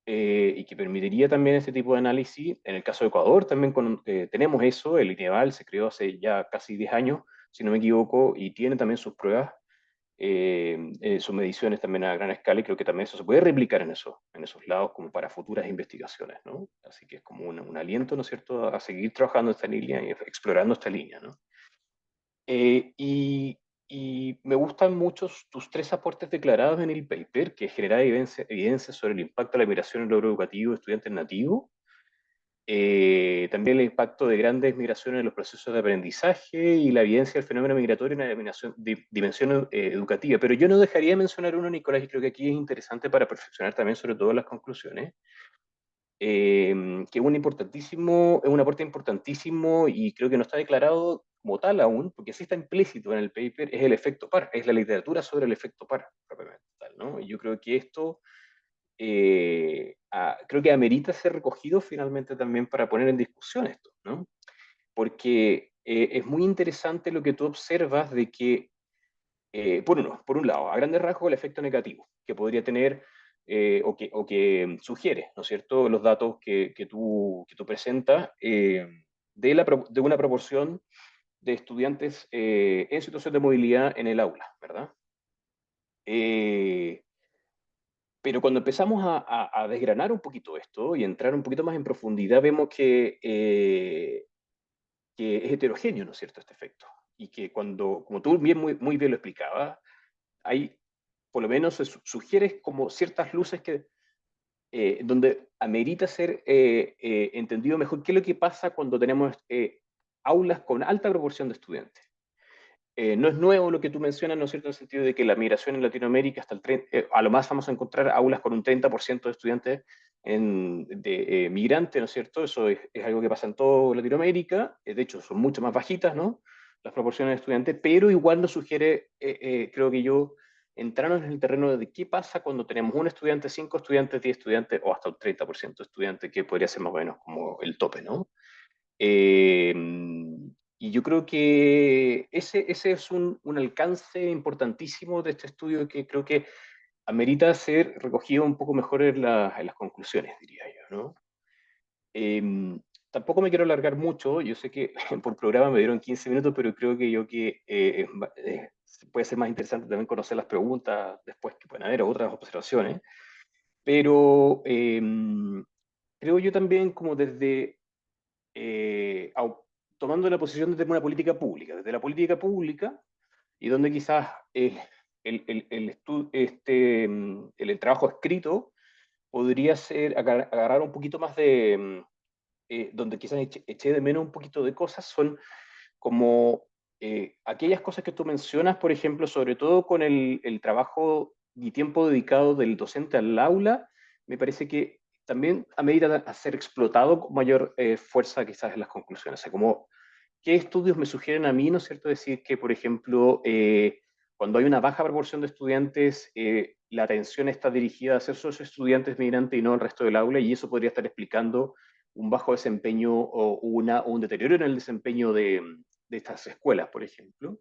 y que permitiría también este tipo de análisis. En el caso de Ecuador también tenemos eso, el INEVAL se creó hace ya casi 10 años, si no me equivoco, y tiene también sus pruebas, sus mediciones también a gran escala, y creo que también eso se puede replicar en esos lados como para futuras investigaciones, ¿no? Así que es como un aliento, ¿no es cierto?, a seguir trabajando en esta línea y explorando esta línea, ¿no? Y me gustan mucho tus 3 aportes declarados en el paper, que es generar evidencia sobre el impacto de la migración en el logro educativo de estudiantes nativos, también el impacto de grandes migraciones en los procesos de aprendizaje y la evidencia del fenómeno migratorio en una dimensión educativa. Pero yo no dejaría de mencionar uno, Nicolás, y creo que aquí es interesante para perfeccionar también sobre todo las conclusiones, que es un aporte importantísimo y creo que no está declarado como tal aún, porque sí está implícito en el paper, es el efecto par, es la literatura sobre el efecto par, propiamente tal, ¿no? Y yo creo que esto creo que amerita ser recogido finalmente también para poner en discusión esto, ¿no? Porque es muy interesante lo que tú observas de que, por un lado, a grandes rasgos el efecto negativo que podría tener o que sugiere, ¿no es cierto?, los datos que tú presentas de una proporción de estudiantes en situación de movilidad en el aula, ¿verdad? Pero cuando empezamos a desgranar un poquito esto y entrar un poquito más en profundidad, vemos que es heterogéneo, ¿no es cierto?, este efecto. Y que como tú bien, muy bien lo explicabas, hay, por lo menos, sugieres como ciertas luces donde amerita ser entendido mejor qué es lo que pasa cuando tenemos aulas con alta proporción de estudiantes. No es nuevo lo que tú mencionas, ¿no es cierto?, en el sentido de que la migración en Latinoamérica, a lo más vamos a encontrar aulas con un 30% de estudiantes migrantes, ¿no es cierto? Eso es algo que pasa en toda Latinoamérica, de hecho son mucho más bajitas, ¿no?, las proporciones de estudiantes, pero igual nos sugiere, creo que yo, entrarnos en el terreno de qué pasa cuando tenemos un estudiante, 5 estudiantes, 10 estudiantes o hasta un 30% de estudiantes, que podría ser más o menos como el tope, ¿no? Eh, y yo creo que ese es un alcance importantísimo de este estudio que creo que amerita ser recogido un poco mejor en las conclusiones, diría yo, ¿no? Tampoco me quiero alargar mucho, yo sé que por programa me dieron 15 minutos, pero creo que puede ser más interesante también conocer las preguntas después que pueden haber otras observaciones, pero creo yo también como eh, tomando la posición desde una política pública, desde la política pública, y donde quizás el trabajo escrito podría ser agarrar un poquito más donde quizás eché de menos un poquito de cosas, son como aquellas cosas que tú mencionas, por ejemplo, sobre todo con el trabajo y tiempo dedicado del docente al aula, me parece que también amerita a ser explotado con mayor fuerza quizás en las conclusiones. O sea, como, ¿qué estudios me sugieren a mí, no es cierto, decir que, por ejemplo, cuando hay una baja proporción de estudiantes, la atención está dirigida a ser esos estudiantes migrantes y no al resto del aula, y eso podría estar explicando un bajo desempeño o un deterioro en el desempeño de estas escuelas, por ejemplo?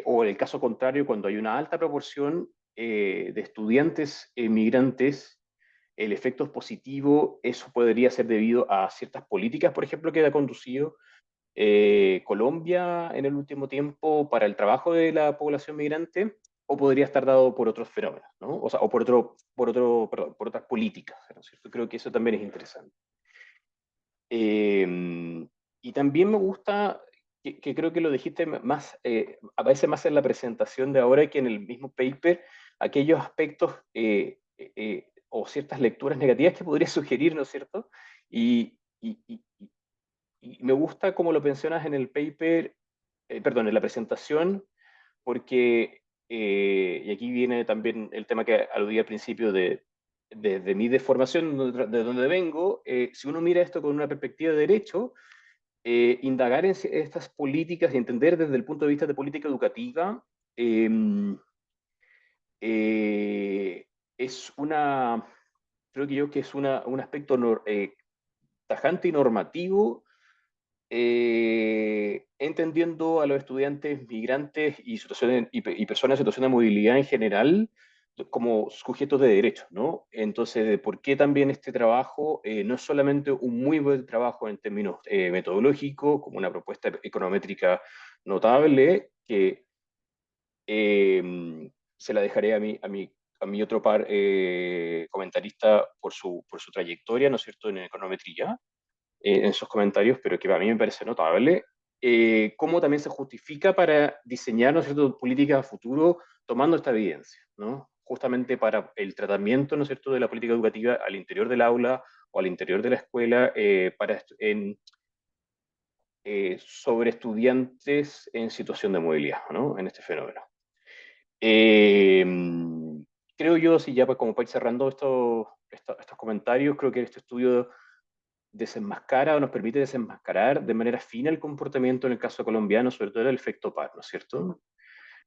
O en el caso contrario, cuando hay una alta proporción de estudiantes migrantes, el efecto es positivo, eso podría ser debido a ciertas políticas, por ejemplo, que ha conducido Colombia en el último tiempo para el trabajo de la población migrante, o podría estar dado por otros fenómenos, ¿no? O sea, o perdón, por otras políticas, ¿no es cierto? Creo que eso también es interesante. Y también me gusta, que creo que lo dijiste más, a veces más en la presentación de ahora que en el mismo paper, aquellos aspectos o ciertas lecturas negativas que podría sugerir, ¿no es cierto? Y me gusta como lo mencionas en el paper, perdón, en la presentación, porque, y aquí viene también el tema que aludí al principio de mi deformación, de donde vengo, si uno mira esto con una perspectiva de derecho, indagar en estas políticas y entender desde el punto de vista de política educativa, eh, es creo que yo que es un aspecto tajante y normativo, entendiendo a los estudiantes migrantes y personas en situación de movilidad en general como sujetos de derechos, ¿no? Entonces, de por qué también este trabajo no es solamente un muy buen trabajo en términos metodológicos, como una propuesta econométrica notable, que se la dejaré a mi otro par comentarista por su trayectoria, ¿no es cierto?, en econometría, en sus comentarios, pero que a mí me parece notable, cómo también se justifica para diseñar, ¿no es cierto?, políticas a futuro tomando esta evidencia, ¿no? Justamente para el tratamiento, ¿no es cierto?, de la política educativa al interior del aula o al interior de la escuela, sobre estudiantes en situación de movilidad, ¿no?, en este fenómeno. Eh, Creo yo, si ya como para ir cerrando estos comentarios, creo que este estudio desenmascara o nos permite desenmascarar de manera fina el comportamiento en el caso colombiano, sobre todo el efecto par, ¿no es cierto?,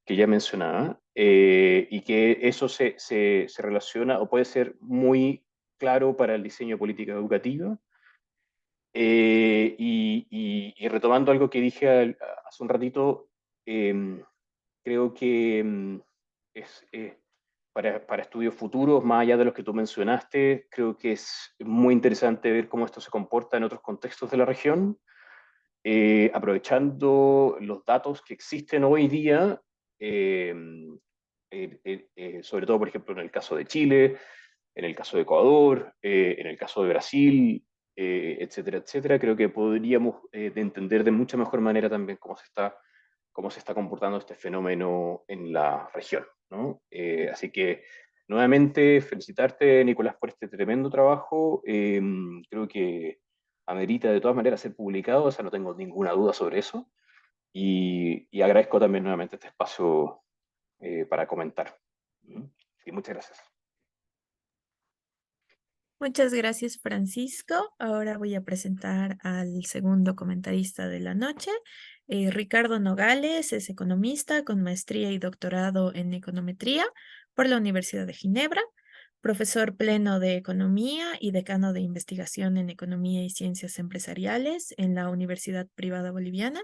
que ya mencionaba, y que eso se relaciona o puede ser muy claro para el diseño de política educativa. Y retomando algo que dije hace un ratito, creo que es, para estudios futuros, más allá de los que tú mencionaste, creo que es muy interesante ver cómo esto se comporta en otros contextos de la región, aprovechando los datos que existen hoy día, eh, sobre todo, por ejemplo, en el caso de Chile, en el caso de Ecuador, en el caso de Brasil, etcétera, etcétera. Creo que podríamos entender de mucha mejor manera también cómo se está comportando este fenómeno en la región, ¿no? Así que, nuevamente, felicitarte, Nicolás, por este tremendo trabajo. Creo que amerita de todas maneras ser publicado, o sea, no tengo ninguna duda sobre eso. Y agradezco también nuevamente este espacio para comentar. ¿Mm? Sí, muchas gracias. Muchas gracias, Francisco. Ahora voy a presentar al segundo comentarista de la noche. Ricardo Nogales es economista con maestría y doctorado en econometría por la Universidad de Ginebra, profesor pleno de economía y decano de investigación en economía y ciencias empresariales en la Universidad Privada Boliviana.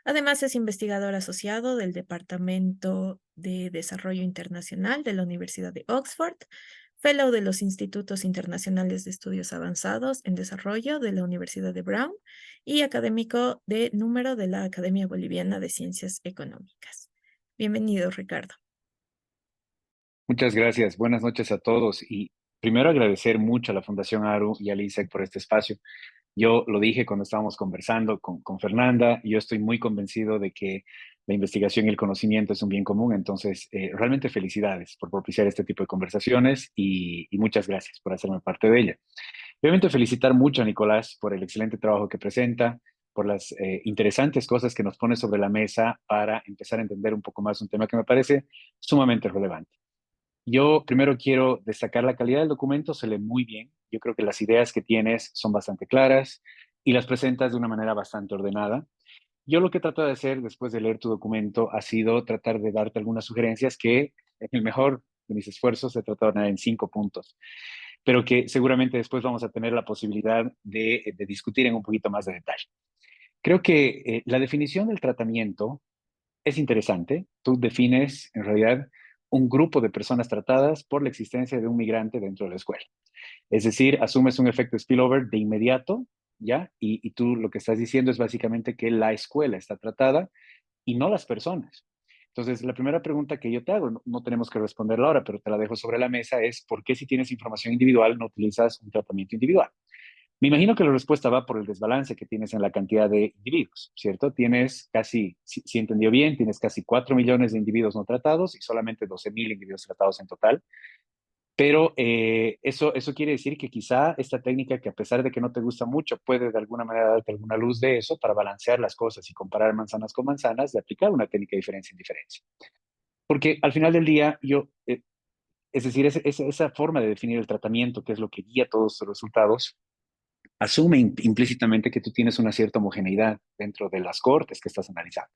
Además, es investigador asociado del Departamento de Desarrollo Internacional de la Universidad de Oxford, Fellow de los Institutos Internacionales de Estudios Avanzados en Desarrollo de la Universidad de Brown y académico de número de la Academia Boliviana de Ciencias Económicas. Bienvenido, Ricardo. Muchas gracias. Buenas noches a todos. Y primero agradecer mucho a la Fundación ARU y al INSEC por este espacio. Yo lo dije cuando estábamos conversando con Fernanda, yo estoy muy convencido de que la investigación y el conocimiento es un bien común, entonces realmente felicidades por propiciar este tipo de conversaciones y muchas gracias por hacerme parte de ella. Obviamente felicitar mucho a Nicolás por el excelente trabajo que presenta, por las interesantes cosas que nos pone sobre la mesa para empezar a entender un poco más un tema que me parece sumamente relevante. Yo primero quiero destacar la calidad del documento, se lee muy bien. Yo creo que las ideas que tienes son bastante claras y las presentas de una manera bastante ordenada. Yo lo que trato de hacer después de leer tu documento ha sido tratar de darte algunas sugerencias que, en el mejor de mis esfuerzos, he tratado de poner en 5 puntos, pero que seguramente después vamos a tener la posibilidad de discutir en un poquito más de detalle. Creo que la definición del tratamiento es interesante. Tú defines, en realidad, un grupo de personas tratadas por la existencia de un migrante dentro de la escuela. Es decir, asumes un efecto spillover de inmediato, ¿ya? Y tú lo que estás diciendo es básicamente que la escuela está tratada y no las personas. Entonces, la primera pregunta que yo te hago, no tenemos que responderla ahora, pero te la dejo sobre la mesa, es ¿por qué si tienes información individual no utilizas un tratamiento individual? Me imagino que la respuesta va por el desbalance que tienes en la cantidad de individuos, ¿cierto? Tienes casi, si entendió bien, tienes casi 4 millones de individuos no tratados y solamente 12.000 individuos tratados en total. Pero eso quiere decir que quizá esta técnica, que a pesar de que no te gusta mucho, puede de alguna manera darte alguna luz de eso para balancear las cosas y comparar manzanas con manzanas, de aplicar una técnica de diferencia en diferencia. Porque al final del día, es decir, esa forma de definir el tratamiento, que es lo que guía todos los resultados, asume implícitamente que tú tienes una cierta homogeneidad dentro de las cohortes que estás analizando.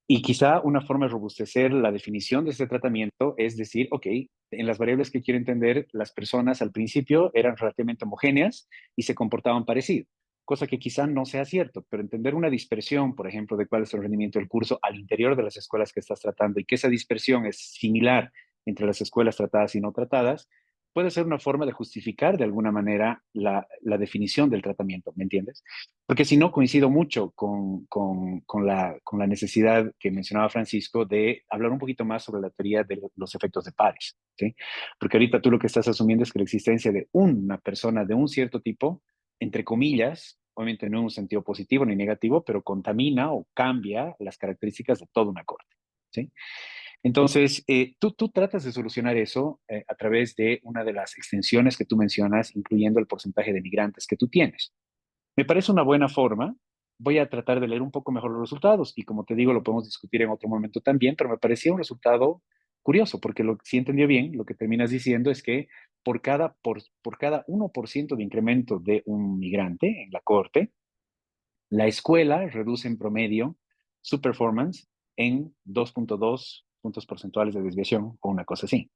Y quizá una forma de robustecer la definición de este tratamiento es decir, ok, en las variables que quiero entender, las personas al principio eran relativamente homogéneas y se comportaban parecido, cosa que quizá no sea cierto, pero entender una dispersión, por ejemplo, de cuál es el rendimiento del curso al interior de las escuelas que estás tratando y que esa dispersión es similar entre las escuelas tratadas y no tratadas, puede ser una forma de justificar de alguna manera la definición del tratamiento, ¿me entiendes? Porque si no, coincido mucho con la necesidad que mencionaba Francisco de hablar un poquito más sobre la teoría de los efectos de pares, ¿sí? Porque ahorita tú lo que estás asumiendo es que la existencia de una persona de un cierto tipo, entre comillas, obviamente no en un sentido positivo ni negativo, pero contamina o cambia las características de toda una corte, ¿sí? Entonces, tú tratas de solucionar eso a través de una de las extensiones que tú mencionas, incluyendo el porcentaje de migrantes que tú tienes. Me parece una buena forma. Voy a tratar de leer un poco mejor los resultados y como te digo, lo podemos discutir en otro momento también, pero me parecía un resultado curioso porque si entendí bien, lo que terminas diciendo es que por cada 1% de incremento de un migrante en la corte, la escuela reduce en promedio su performance en 2.2 puntos porcentuales de desviación o una cosa así.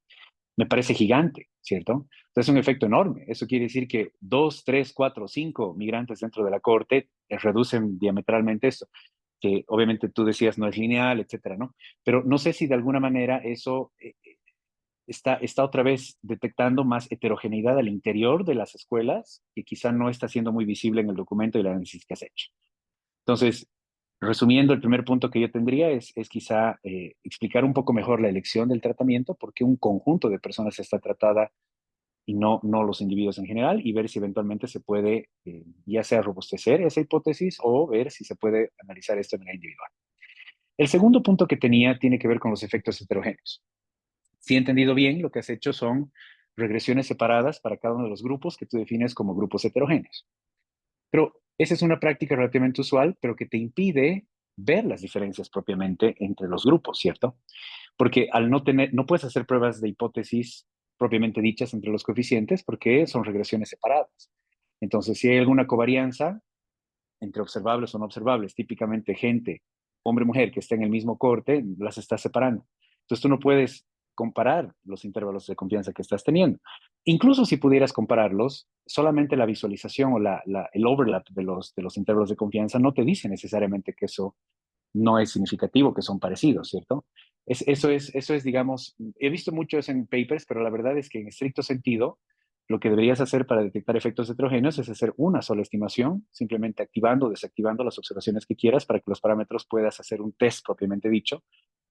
Me parece gigante, ¿cierto? Entonces es un efecto enorme. Eso quiere decir que 2, 3, 4, 5 migrantes dentro de la corte reducen diametralmente esto, que obviamente tú decías no es lineal, etcétera, ¿no? Pero no sé si de alguna manera eso está otra vez detectando más heterogeneidad al interior de las escuelas, que quizá no está siendo muy visible en el documento y el análisis que has hecho. Entonces, resumiendo, el primer punto que yo tendría es quizá explicar un poco mejor la elección del tratamiento, por qué un conjunto de personas está tratada y no los individuos en general, y ver si eventualmente se puede ya sea robustecer esa hipótesis o ver si se puede analizar esto de manera individual. El segundo punto que tenía tiene que ver con los efectos heterogéneos. Si he entendido bien, lo que has hecho son regresiones separadas para cada uno de los grupos que tú defines como grupos heterogéneos. Pero esa es una práctica relativamente usual, pero que te impide ver las diferencias propiamente entre los grupos, ¿cierto? Porque al no puedes hacer pruebas de hipótesis propiamente dichas entre los coeficientes porque son regresiones separadas. Entonces, si hay alguna covarianza entre observables o no observables, típicamente gente, hombre-mujer, que está en el mismo corte, las estás separando. Entonces, tú no puedes comparar los intervalos de confianza que estás teniendo. Incluso si pudieras compararlos, solamente la visualización o el overlap de los intervalos de confianza no te dice necesariamente que eso no es significativo, que son parecidos, ¿cierto? Eso es, digamos, he visto mucho eso en papers, pero la verdad es que en estricto sentido, lo que deberías hacer para detectar efectos heterogéneos es hacer una sola estimación, simplemente activando o desactivando las observaciones que quieras para que los parámetros puedas hacer un test propiamente dicho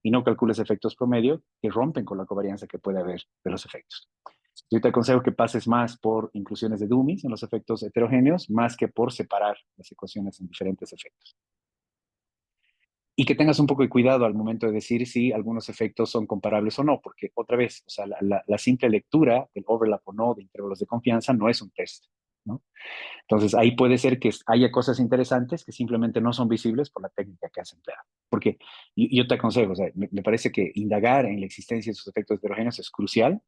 y no calcules efectos promedio que rompen con la covarianza que puede haber de los efectos. Yo te aconsejo que pases más por inclusiones de dummies en los efectos heterogéneos, más que por separar las ecuaciones en diferentes efectos. Y que tengas un poco de cuidado al momento de decir si algunos efectos son comparables o no, porque otra vez, o sea, la simple lectura del overlap o no de intervalos de confianza no es un test, ¿no? Entonces ahí puede ser que haya cosas interesantes que simplemente no son visibles por la técnica que has empleado. Porque yo te aconsejo, o sea, me parece que indagar en la existencia de sus efectos heterogéneos es crucial.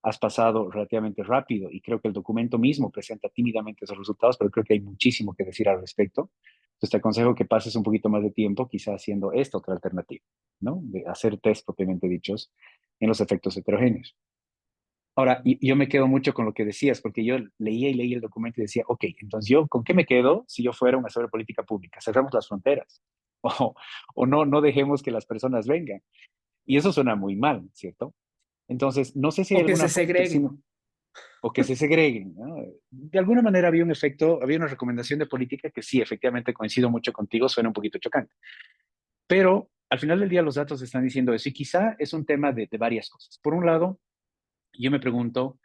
Has pasado relativamente rápido y creo que el documento mismo presenta tímidamente esos resultados, pero creo que hay muchísimo que decir al respecto. Entonces te aconsejo que pases un poquito más de tiempo quizás haciendo esta otra alternativa, ¿no? De hacer test propiamente dichos en los efectos heterogéneos. Ahora, yo me quedo mucho con lo que decías, porque yo leía y leía el documento y decía, ok, entonces yo, ¿con qué me quedo si yo fuera una sobre política pública? Cerramos las fronteras o no dejemos que las personas vengan. Y eso suena muy mal, ¿cierto? Entonces, no sé si hay O que alguna se segreguen. o que se segreguen, ¿no? De alguna manera había un efecto, había una recomendación de política que sí, efectivamente coincido mucho contigo, suena un poquito chocante. Pero al final del día los datos están diciendo eso y quizá es un tema de varias cosas. Por un lado, yo me pregunto,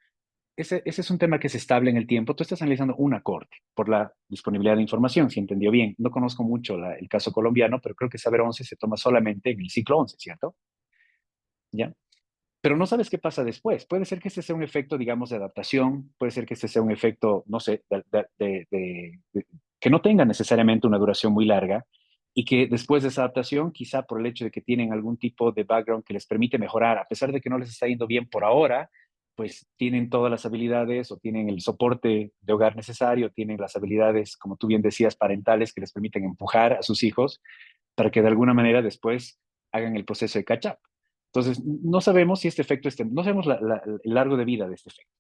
ese es un tema que es estable en el tiempo. Tú estás analizando una corte por la disponibilidad de información, si entendió bien. No conozco mucho el caso colombiano, pero creo que Saber 11 se toma solamente en el ciclo 11, ¿cierto? ¿Ya? Pero no sabes qué pasa después. Puede ser que este sea un efecto, digamos, de adaptación, puede ser que este sea un efecto, no sé, que no tenga necesariamente una duración muy larga y que después de esa adaptación, quizá por el hecho de que tienen algún tipo de background que les permite mejorar, a pesar de que no les está yendo bien por ahora, pues tienen todas las habilidades o tienen el soporte de hogar necesario, tienen las habilidades, como tú bien decías, parentales que les permiten empujar a sus hijos para que de alguna manera después hagan el proceso de catch-up. Entonces, no sabemos si este efecto, no sabemos el largo de vida de este efecto.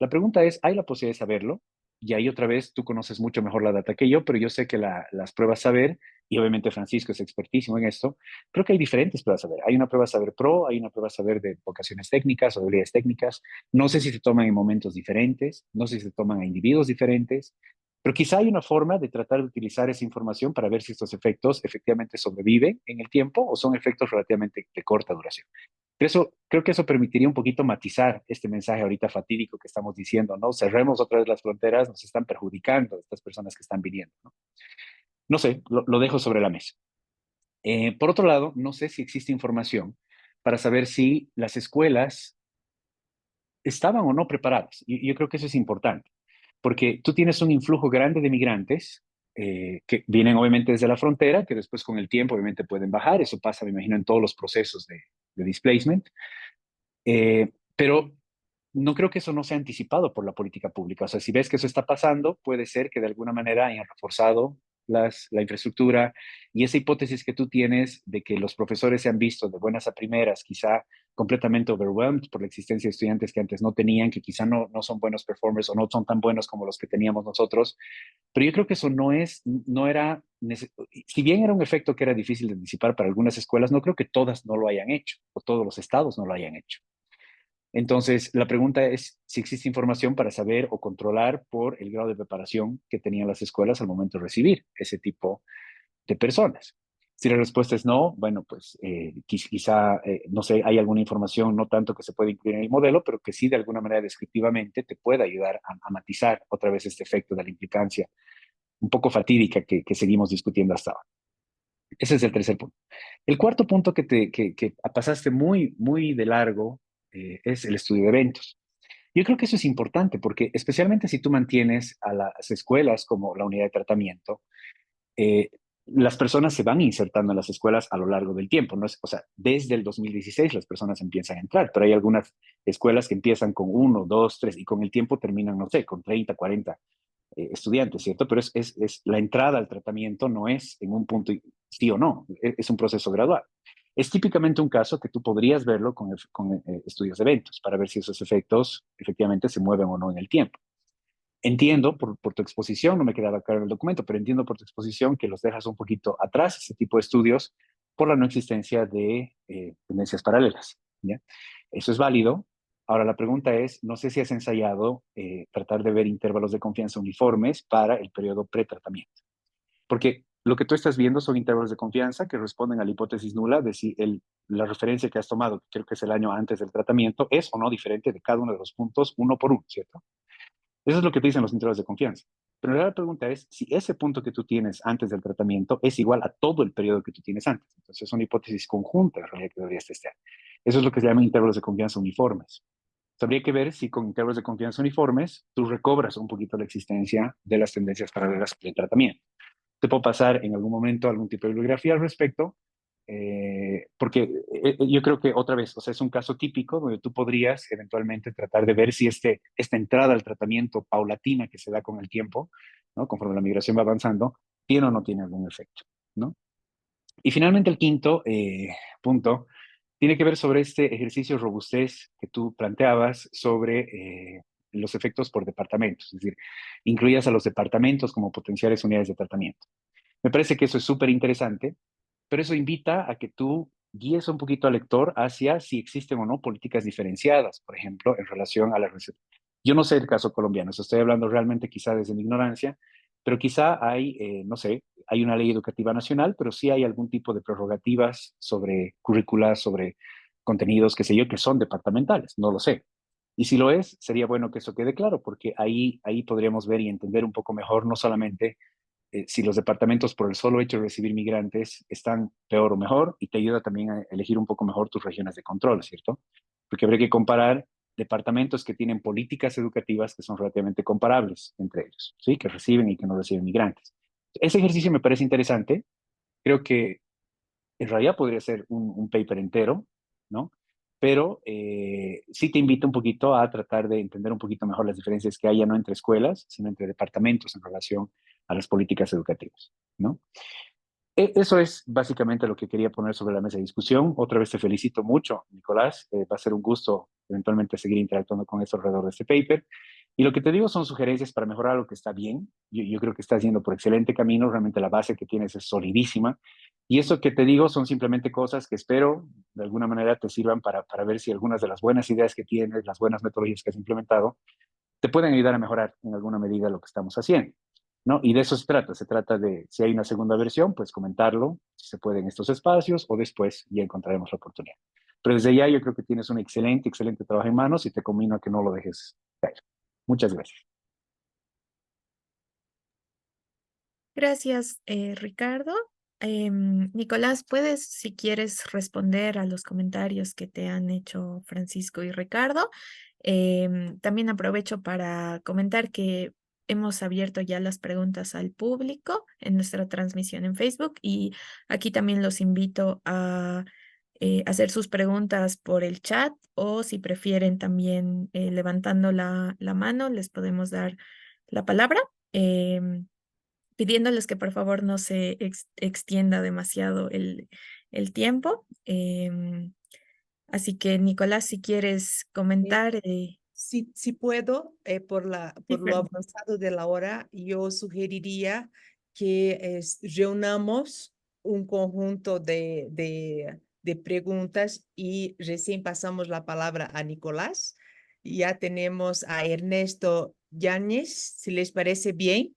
La pregunta es, ¿hay la posibilidad de saberlo? Y ahí otra vez, tú conoces mucho mejor la data que yo, pero yo sé que las pruebas saber y obviamente Francisco es expertísimo en esto, creo que hay diferentes pruebas saber. Hay una prueba saber pro, hay una prueba saber de vocaciones técnicas o habilidades técnicas. No sé si se toman en momentos diferentes, no sé si se toman a individuos diferentes, pero quizá hay una forma de tratar de utilizar esa información para ver si estos efectos efectivamente sobreviven en el tiempo o son efectos relativamente de corta duración. Creo que eso permitiría un poquito matizar este mensaje ahorita fatídico que estamos diciendo, ¿no? Cerremos otra vez las fronteras, nos están perjudicando estas personas que están viniendo, ¿no? No sé, lo dejo sobre la mesa. Por otro lado, no sé si existe información para saber si las escuelas estaban o no preparadas. Y yo creo que eso es importante, porque tú tienes un influjo grande de migrantes que vienen obviamente desde la frontera, que después con el tiempo obviamente pueden bajar. Eso pasa, me imagino, en todos los procesos de displacement. Pero no creo que eso no sea anticipado por la política pública. O sea, si ves que eso está pasando, puede ser que de alguna manera hayan reforzado la infraestructura y esa hipótesis que tú tienes de que los profesores se han visto de buenas a primeras, quizá completamente overwhelmed por la existencia de estudiantes que antes no tenían, que quizá no son buenos performers o no son tan buenos como los que teníamos nosotros. Pero yo creo que eso no era, si bien era un efecto que era difícil de anticipar para algunas escuelas, no creo que todas no lo hayan hecho o todos los estados no lo hayan hecho. Entonces, la pregunta es si existe información para saber o controlar por el grado de preparación que tenían las escuelas al momento de recibir ese tipo de personas. Si la respuesta es no, bueno, pues quizá, no sé, hay alguna información, no tanto que se puede incluir en el modelo, pero que sí de alguna manera descriptivamente te pueda ayudar a matizar otra vez este efecto de la implicancia un poco fatídica que seguimos discutiendo hasta ahora. Ese es el tercer punto. El cuarto punto que pasaste muy de largo es el estudio de eventos. Yo creo que eso es importante porque especialmente si tú mantienes a las escuelas como la unidad de tratamiento, eh, las personas se van insertando en las escuelas a lo largo del tiempo. ¿No? O sea, desde el 2016 las personas empiezan a entrar, pero hay algunas escuelas que empiezan con 1, 2, 3 y con el tiempo terminan, no sé, con 30, 40 estudiantes, ¿cierto? Pero la entrada al tratamiento no es en un punto sí o no, es un proceso gradual. Es típicamente un caso que tú podrías verlo con estudios de eventos para ver si esos efectos efectivamente se mueven o no en el tiempo. Entiendo por tu exposición, no me quedaba claro en el documento, pero entiendo por tu exposición que los dejas un poquito atrás, ese tipo de estudios, por la no existencia de tendencias paralelas. ¿Ya? Eso es válido. Ahora la pregunta es, no sé si has ensayado tratar de ver intervalos de confianza uniformes para el periodo pretratamiento. Porque lo que tú estás viendo son intervalos de confianza que responden a la hipótesis nula de si la referencia que has tomado, que creo que es el año antes del tratamiento, es o no diferente de cada uno de los puntos uno por uno, ¿cierto? Eso es lo que te dicen los intervalos de confianza. Pero la pregunta es si ese punto que tú tienes antes del tratamiento es igual a todo el periodo que tú tienes antes. Entonces es una hipótesis conjunta en realidad que deberías testear. Eso es lo que se llama intervalos de confianza uniformes. Habría que ver si con intervalos de confianza uniformes tú recobras un poquito la existencia de las tendencias paralelas del tratamiento. Te puedo pasar en algún momento algún tipo de bibliografía al respecto, porque yo creo que otra vez, o sea, es un caso típico donde tú podrías eventualmente tratar de ver si esta entrada al tratamiento paulatina que se da con el tiempo, ¿no? Conforme la migración va avanzando, tiene o no tiene algún efecto, ¿no? Y finalmente el quinto punto tiene que ver sobre este ejercicio de robustez que tú planteabas sobre los efectos por departamentos, es decir, incluías a los departamentos como potenciales unidades de tratamiento. Me parece que eso es súper interesante, pero eso invita a que tú guíes un poquito al lector hacia si existen o no políticas diferenciadas, por ejemplo, en relación a la receta. Yo no sé el caso colombiano, eso estoy hablando realmente quizá desde mi ignorancia, pero quizá hay, no sé, hay una ley educativa nacional, pero sí hay algún tipo de prerrogativas sobre currículas, sobre contenidos, qué sé yo, que son departamentales, no lo sé. Y si lo es, sería bueno que eso quede claro, porque ahí podríamos ver y entender un poco mejor no solamente si los departamentos por el solo hecho de recibir migrantes están peor o mejor, y te ayuda también a elegir un poco mejor tus regiones de control, ¿cierto? Porque habría que comparar departamentos que tienen políticas educativas que son relativamente comparables entre ellos, ¿sí? Que reciben y que no reciben migrantes. Ese ejercicio me parece interesante. Creo que en realidad podría ser un paper entero, ¿no? Pero sí te invito un poquito a tratar de entender un poquito mejor las diferencias que hay ya no entre escuelas, sino entre departamentos en relación a las políticas educativas, ¿no? Eso es básicamente lo que quería poner sobre la mesa de discusión. Otra vez te felicito mucho, Nicolás. Va a ser un gusto eventualmente seguir interactuando con esto alrededor de este paper. Y lo que te digo son sugerencias para mejorar lo que está bien. Yo creo que estás yendo por excelente camino, realmente la base que tienes es solidísima. Y eso que te digo son simplemente cosas que espero de alguna manera te sirvan para ver si algunas de las buenas ideas que tienes, las buenas metodologías que has implementado, te pueden ayudar a mejorar en alguna medida lo que estamos haciendo, ¿no? Y de eso se trata de, si hay una segunda versión, pues comentarlo, si se puede en estos espacios o después ya encontraremos la oportunidad. Pero desde ya yo creo que tienes un excelente, excelente trabajo en manos y te conmino a que no lo dejes caer. Muchas gracias. Gracias, Ricardo. Nicolás, puedes, si quieres, responder a los comentarios que te han hecho Francisco y Ricardo. También aprovecho para comentar que hemos abierto ya las preguntas al público en nuestra transmisión en Facebook y aquí también los invito a hacer sus preguntas por el chat o si prefieren también levantando la mano, les podemos dar la palabra. Pidiéndoles que por favor no se extienda demasiado el tiempo. Así que, Nicolás, si quieres Eh, comentar. si puedo, Sí, por lo Fernanda. avanzado de la hora, yo sugeriría que reunamos un conjunto de preguntas y recién pasamos la palabra a Nicolás. Ya tenemos a Ernesto Yáñez, si les parece bien.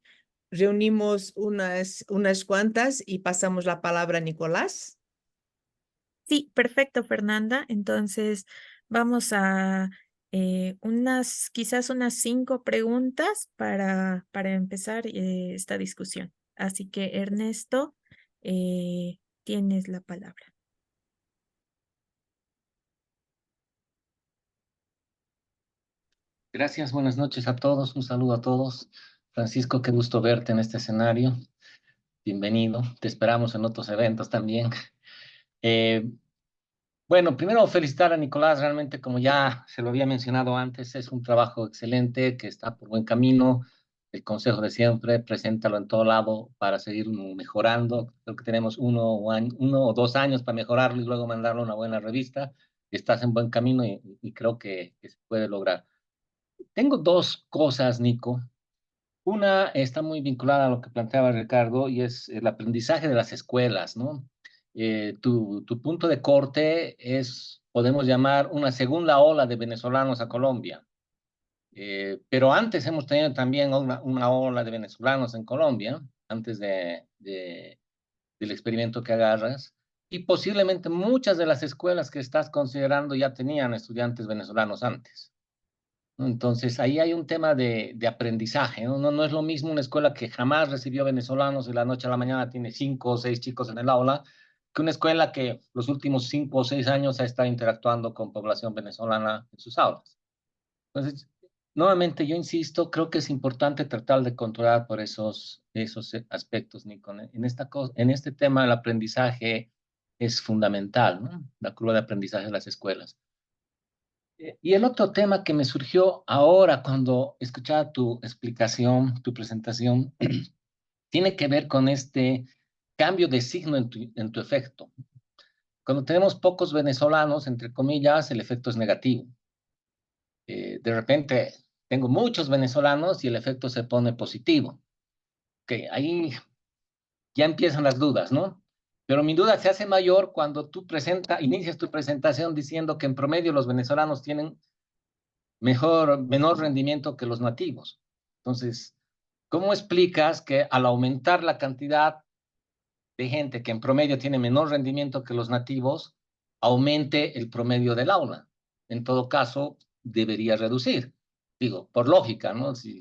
Reunimos unas cuantas y pasamos la palabra a Nicolás. Sí, perfecto, Fernanda. Entonces, vamos a quizás unas 5 preguntas para empezar esta discusión. Así que, Ernesto, tienes la palabra. Gracias, buenas noches a todos, un saludo a todos. Francisco, qué gusto verte en este escenario. Bienvenido, te esperamos en otros eventos también. Eh, bueno, primero felicitar a Nicolás, realmente como ya se lo había mencionado antes, es un trabajo excelente que está por buen camino. El consejo de siempre, preséntalo en todo lado para seguir mejorando. Creo que tenemos 1 o 2 años para mejorarlo y luego mandarlo a una buena revista. Estás en buen camino y creo que se puede lograr. Tengo dos cosas, Nico. Una está muy vinculada a lo que planteaba Ricardo y es el aprendizaje de las escuelas, ¿no? Tu punto de corte es, podemos llamar, una segunda ola de venezolanos a Colombia. Pero antes hemos tenido también una ola de venezolanos en Colombia, antes del experimento que agarras. Y posiblemente muchas de las escuelas que estás considerando ya tenían estudiantes venezolanos antes, ¿no? Entonces, ahí hay un tema de aprendizaje, ¿no? No es lo mismo una escuela que jamás recibió venezolanos y de la noche a la mañana tiene 5 o 6 chicos en el aula, que una escuela que los últimos 5 o 6 años ha estado interactuando con población venezolana en sus aulas. Entonces, nuevamente, yo insisto, creo que es importante tratar de controlar por esos aspectos, Nico. En este tema, el aprendizaje es fundamental, ¿no? La curva de aprendizaje de las escuelas. Y el otro tema que me surgió ahora cuando escuchaba tu explicación, tu presentación, tiene que ver con este cambio de signo en tu efecto. Cuando tenemos pocos venezolanos, entre comillas, el efecto es negativo. De repente tengo muchos venezolanos y el efecto se pone positivo. Que ahí ya empiezan las dudas, ¿no? Pero mi duda se hace mayor cuando tú inicias tu presentación diciendo que en promedio los venezolanos tienen menor rendimiento que los nativos. Entonces, ¿cómo explicas que al aumentar la cantidad de gente que en promedio tiene menor rendimiento que los nativos, aumente el promedio del aula? En todo caso, debería reducir. Digo, por lógica, ¿no? Si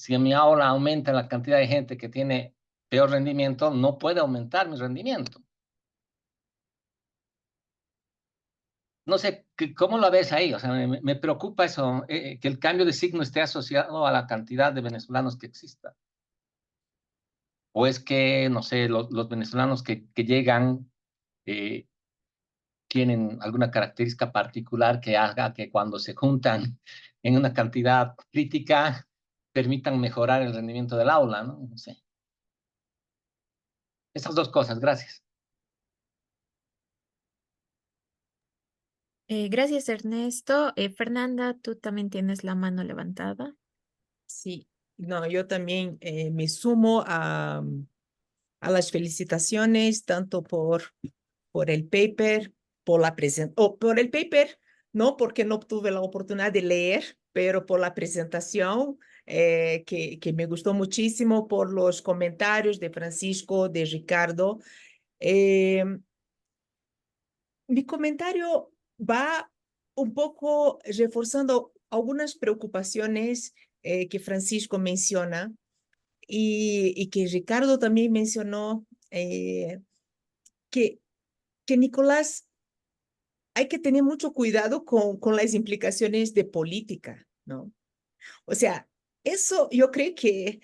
en mi aula aumenta la cantidad de gente que tiene peor rendimiento, no puede aumentar mi rendimiento. No sé, ¿cómo lo ves ahí? O sea, me preocupa eso, que el cambio de signo esté asociado a la cantidad de venezolanos que exista. O es que, no sé, los venezolanos que llegan eh, tienen alguna característica particular que haga que cuando se juntan en una cantidad crítica permitan mejorar el rendimiento del aula, ¿no? No sé. Esas dos cosas, gracias. Gracias, Ernesto. Fernanda, tú también tienes la mano levantada. Sí, no, yo también me sumo a las felicitaciones, tanto por el paper, por la por el paper, no porque no tuve la oportunidad de leer, pero por la presentación, que me gustó muchísimo, por los comentarios de Francisco, de Ricardo. Eh, Mi comentario va un poco reforzando algunas preocupaciones que Francisco menciona y que Ricardo también mencionó, que, que Nicolás, hay que tener mucho cuidado con las implicaciones de política, ¿no? O sea, eso yo creo que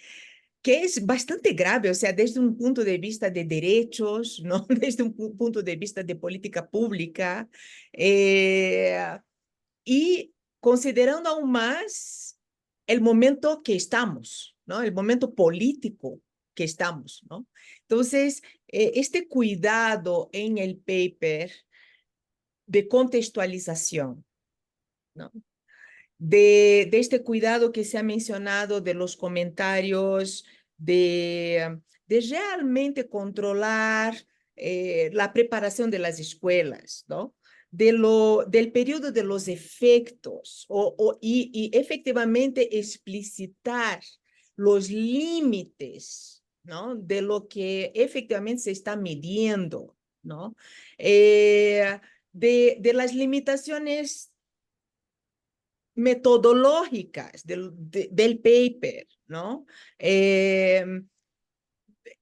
es bastante grave, o sea, desde un punto de vista de derechos, ¿no? Desde un punto de vista de política pública, eh, y considerando aún más el momento que estamos, ¿no? El momento político que estamos, ¿no? Entonces, este cuidado en el paper de contextualización, ¿no? De este cuidado que se ha mencionado de los comentarios, de realmente controlar la preparación de las escuelas, ¿no? Del periodo de los efectos y efectivamente explicitar los límites, ¿no? De lo que efectivamente se está midiendo, ¿no? De las limitaciones metodológicas del paper, ¿no?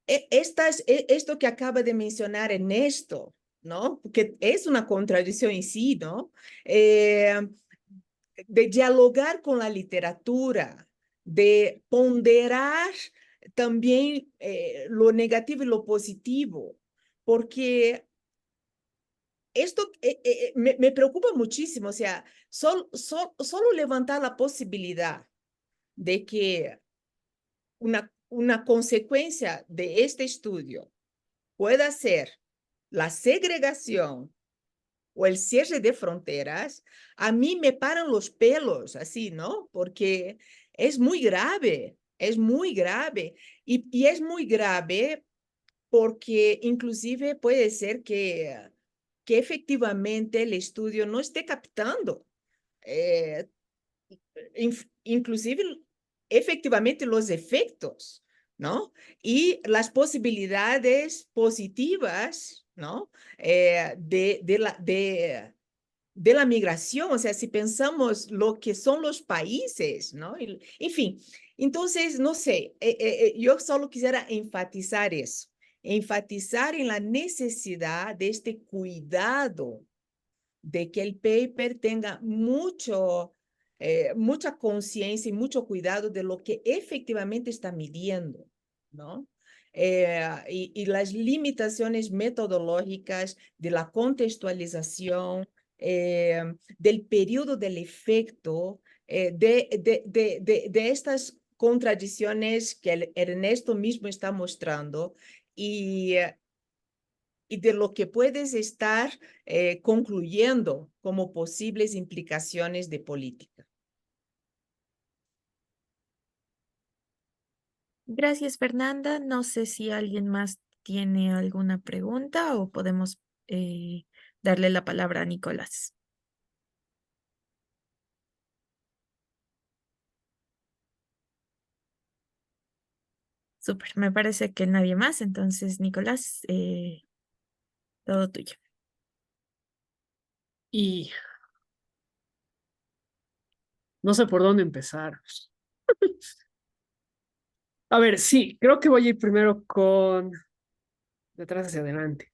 Esto que acaba de mencionar Ernesto, ¿no? Que es una contradicción en sí, ¿no? De dialogar con la literatura, de ponderar también lo negativo y lo positivo, porque esto me preocupa muchísimo, o sea, solo levantar la posibilidad de que una consecuencia de este estudio pueda ser la segregación o el cierre de fronteras, a mí me paran los pelos así, ¿no? Porque es muy grave, es muy grave. Y es muy grave porque inclusive puede ser que efectivamente el estudio no esté captando, eh, inclusive efectivamente los efectos, ¿no? Y las posibilidades positivas, ¿no? De la migración, o sea, si pensamos lo que son los países, ¿no? En fin, entonces, no sé, yo solo quisiera enfatizar eso, enfatizar en la necesidad de este cuidado de que el paper tenga mucha conciencia y mucho cuidado de lo que efectivamente está midiendo, ¿no? Y las limitaciones metodológicas de la contextualización, del periodo del efecto, de estas contradicciones que el Ernesto mismo está mostrando y de lo que puedes estar concluyendo como posibles implicaciones de política. Gracias, Fernanda. No sé si alguien más tiene alguna pregunta o podemos darle la palabra a Nicolás. Súper, me parece que nadie más. Entonces, Nicolás, todo tuyo. Y no sé por dónde empezar. A ver, sí, creo que voy a ir primero con de atrás hacia adelante.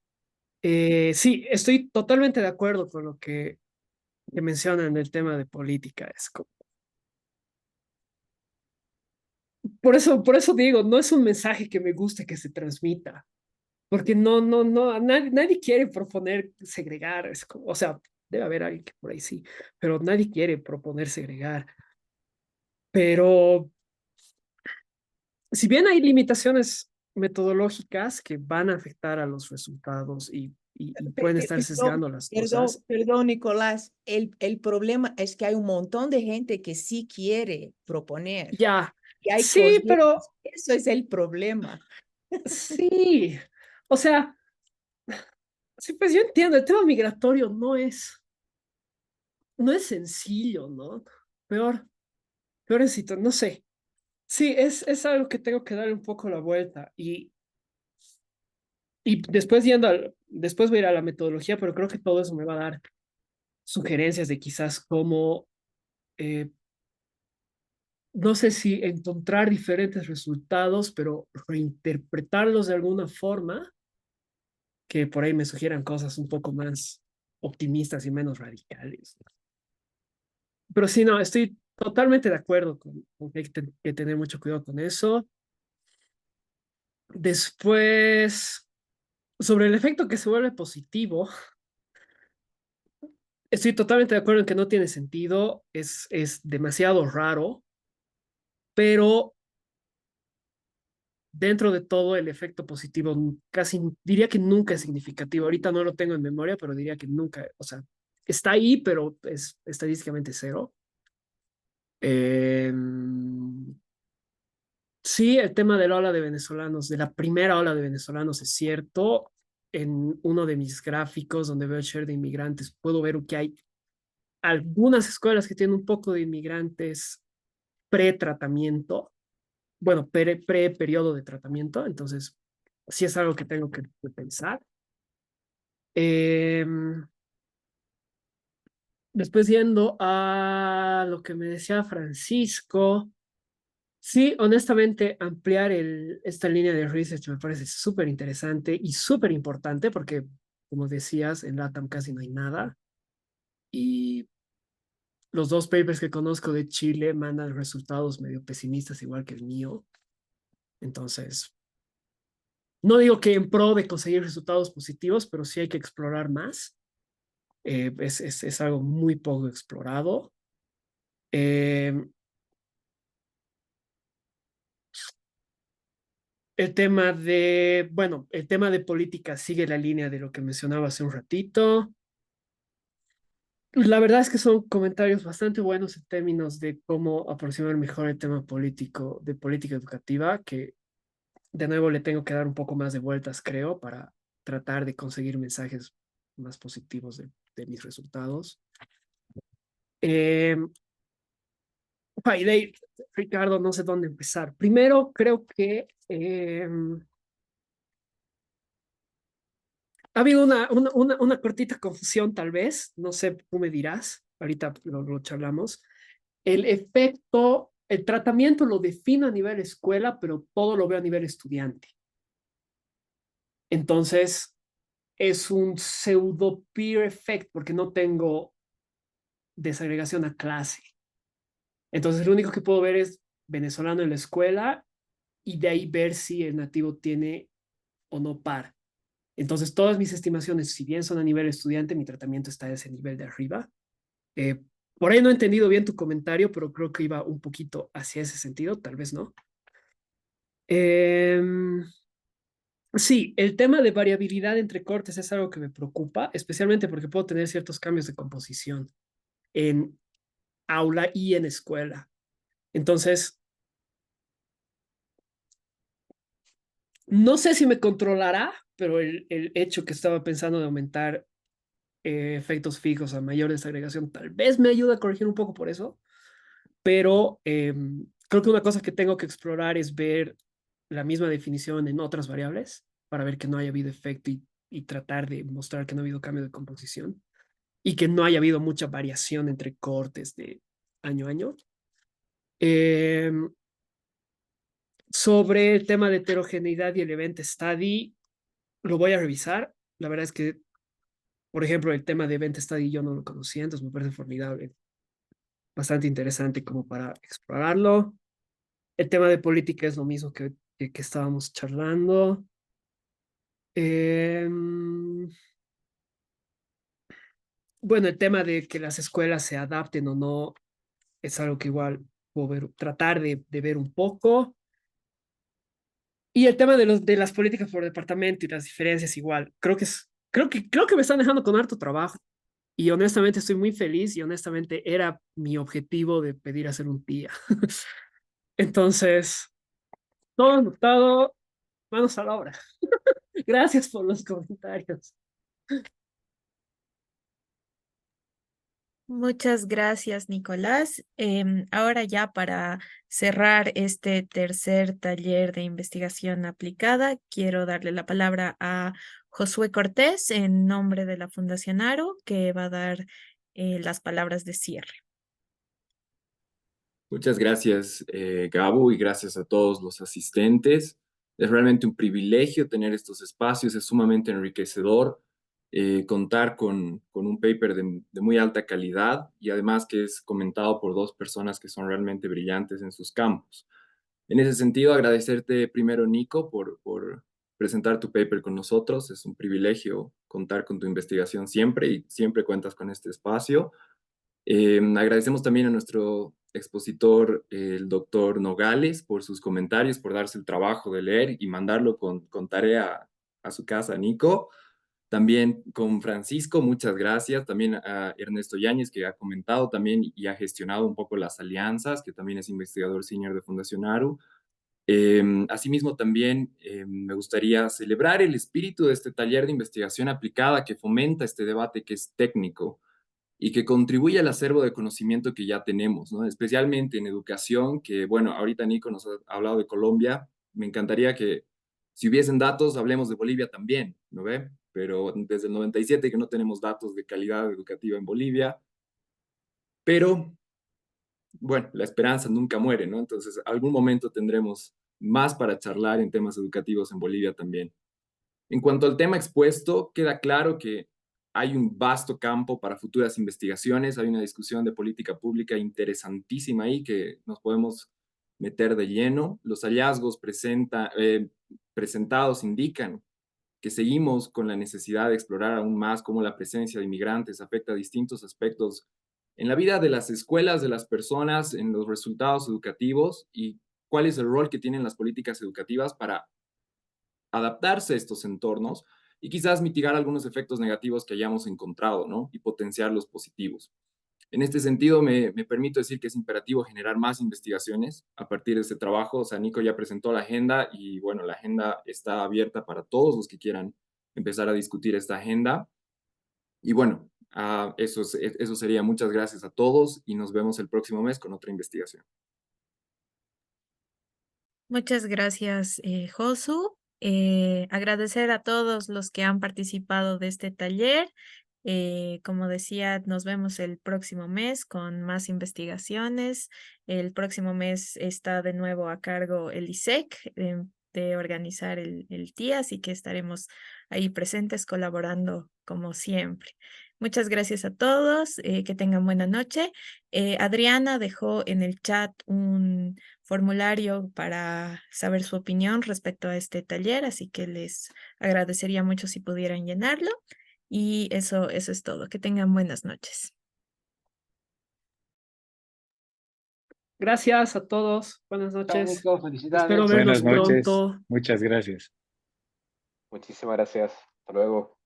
Sí, estoy totalmente de acuerdo con lo que mencionan del tema de política. Por eso digo, no es un mensaje que me guste que se transmita, porque no, nadie quiere proponer segregar. O sea, debe haber alguien que por ahí sí, pero nadie quiere proponer segregar. Pero si bien hay limitaciones metodológicas que van a afectar a los resultados y y pueden estar Perdón, sesgando las cosas. perdón, Nicolás. El problema es que hay un montón de gente que sí quiere proponer Ya, y hay sí, corrientes. pero Eso es el problema. sí, o sea, sí, pues yo entiendo, el tema migratorio no es sencillo, ¿no? Peor, peor es no sé. Sí, es algo que tengo que darle un poco la vuelta y después después voy a ir a la metodología, pero creo que todo eso me va a dar sugerencias de quizás cómo, eh, no sé si encontrar diferentes resultados, pero reinterpretarlos de alguna forma que por ahí me sugieran cosas un poco más optimistas y menos radicales. Pero sí, no, estoy totalmente de acuerdo con que hay que tener mucho cuidado con eso. Después, sobre el efecto que se vuelve positivo, estoy totalmente de acuerdo en que no tiene sentido, es demasiado raro, pero dentro de todo el efecto positivo casi diría que nunca es significativo. Ahorita no lo tengo en memoria, pero diría que nunca, o sea, está ahí, pero es estadísticamente cero. Eh, sí, el tema de la ola de venezolanos, de la primera ola de venezolanos es cierto. En uno de mis gráficos donde veo el share de inmigrantes, puedo ver que hay algunas escuelas que tienen un poco de inmigrantes pre-tratamiento, bueno, pre-periodo de tratamiento, entonces sí es algo que tengo que pensar. Eh, Después yendo a lo que me decía Francisco, sí, honestamente, ampliar esta línea de research me parece súper interesante y súper importante porque, como decías, en LATAM casi no hay nada. Y los dos papers que conozco de Chile mandan resultados medio pesimistas, igual que el mío. Entonces, no digo que en pro de conseguir resultados positivos, pero sí hay que explorar más. Es algo muy poco explorado. Eh, el tema de política sigue la línea de lo que mencionaba hace un ratito. La verdad es que son comentarios bastante buenos en términos de cómo aproximar mejor el tema político, de política educativa, que de nuevo le tengo que dar un poco más de vueltas, creo, para tratar de conseguir mensajes más positivos de mis resultados. Eh, Ricardo, no sé dónde empezar. Primero, creo que ha habido una cortita confusión, tal vez, no sé, tú me dirás, ahorita lo charlamos. El efecto, el tratamiento lo defino a nivel escuela, pero todo lo veo a nivel estudiante. Entonces, es un pseudo peer effect porque no tengo desagregación a clase. Entonces, lo único que puedo ver es venezolano en la escuela y de ahí ver si el nativo tiene o no par. Entonces, todas mis estimaciones, si bien son a nivel estudiante, mi tratamiento está a ese nivel de arriba. Eh, por ahí no he entendido bien tu comentario, pero creo que iba un poquito hacia ese sentido, tal vez no. Sí, el tema de variabilidad entre cortes es algo que me preocupa, especialmente porque puedo tener ciertos cambios de composición en aula y en escuela. Entonces, no sé si me controlará, pero el hecho que estaba pensando de aumentar efectos fijos a mayor desagregación tal vez me ayuda a corregir un poco por eso, pero creo que una cosa que tengo que explorar es ver la misma definición en otras variables para ver que no haya habido efecto y tratar de mostrar que no ha habido cambio de composición y que no haya habido mucha variación entre cortes de año a año. Eh, Sobre el tema de heterogeneidad y el event study, lo voy a revisar. La verdad es que, por ejemplo, el tema de event study yo no lo conocía, entonces me parece formidable, bastante interesante como para explorarlo. El tema de política es lo mismo que estábamos charlando. Eh, bueno, el tema de que las escuelas se adapten o no es algo que igual puedo tratar de ver un poco. Y el tema de las políticas por departamento y las diferencias igual, creo que es creo que me están dejando con harto trabajo. Y honestamente estoy muy feliz y honestamente era mi objetivo de pedir a ser un tía. Entonces, todo anotado, manos a la obra. Gracias por los comentarios. Muchas gracias, Nicolás. Ahora ya para cerrar este tercer taller de investigación aplicada, quiero darle la palabra a Josué Cortés en nombre de la Fundación Aro, que va a dar las palabras de cierre. Muchas gracias, Gabo, y gracias a todos los asistentes. Es realmente un privilegio tener estos espacios, es sumamente enriquecedor contar con un paper de muy alta calidad y además que es comentado por dos personas que son realmente brillantes en sus campos. En ese sentido, agradecerte primero, Nico, por presentar tu paper con nosotros. Es un privilegio contar con tu investigación siempre y siempre cuentas con este espacio. Agradecemos también a nuestro expositor, el doctor Nogales, por sus comentarios, por darse el trabajo de leer y mandarlo con tarea a su casa, Nico. También con Francisco, muchas gracias. También a Ernesto Yáñez, que ha comentado también y ha gestionado un poco las alianzas, que también es investigador senior de Fundación ARU. Asimismo, también me gustaría celebrar el espíritu de este taller de investigación aplicada que fomenta este debate que es técnico y que contribuye al acervo de conocimiento que ya tenemos, ¿no? Especialmente en educación, que bueno, ahorita Nico nos ha hablado de Colombia, me encantaría que si hubiesen datos, hablemos de Bolivia también, ¿no ve? Pero desde el 97 que no tenemos datos de calidad educativa en Bolivia, pero bueno, la esperanza nunca muere, ¿no? Entonces, algún momento tendremos más para charlar en temas educativos en Bolivia también. En cuanto al tema expuesto, queda claro que hay un vasto campo para futuras investigaciones, hay una discusión de política pública interesantísima ahí que nos podemos meter de lleno. Los hallazgos presentados indican que seguimos con la necesidad de explorar aún más cómo la presencia de inmigrantes afecta a distintos aspectos en la vida de las escuelas, de las personas, en los resultados educativos y cuál es el rol que tienen las políticas educativas para adaptarse a estos entornos y quizás mitigar algunos efectos negativos que hayamos encontrado, ¿no? Y potenciar los positivos. En este sentido, me permito decir que es imperativo generar más investigaciones a partir de este trabajo. O sea, Nico ya presentó la agenda y bueno, la agenda está abierta para todos los que quieran empezar a discutir esta agenda. Y bueno, eso sería. Muchas gracias a todos y nos vemos el próximo mes con otra investigación. Muchas gracias, Josu. Agradecer a todos los que han participado de este taller. Como decía, nos vemos el próximo mes con más investigaciones. El próximo mes está de nuevo a cargo el ISEC de organizar el TIA, así que estaremos ahí presentes colaborando como siempre. Muchas gracias a todos, que tengan buena noche. Adriana dejó en el chat un formulario para saber su opinión respecto a este taller, así que les agradecería mucho si pudieran llenarlo. Y eso es todo. Que tengan buenas noches. Gracias a todos. Buenas Chao, noches. Nico, Espero felicidades. verlos Buenas noches. pronto. Muchas gracias. Muchísimas gracias. Hasta luego.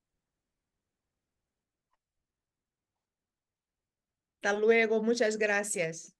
Hasta luego, muchas gracias.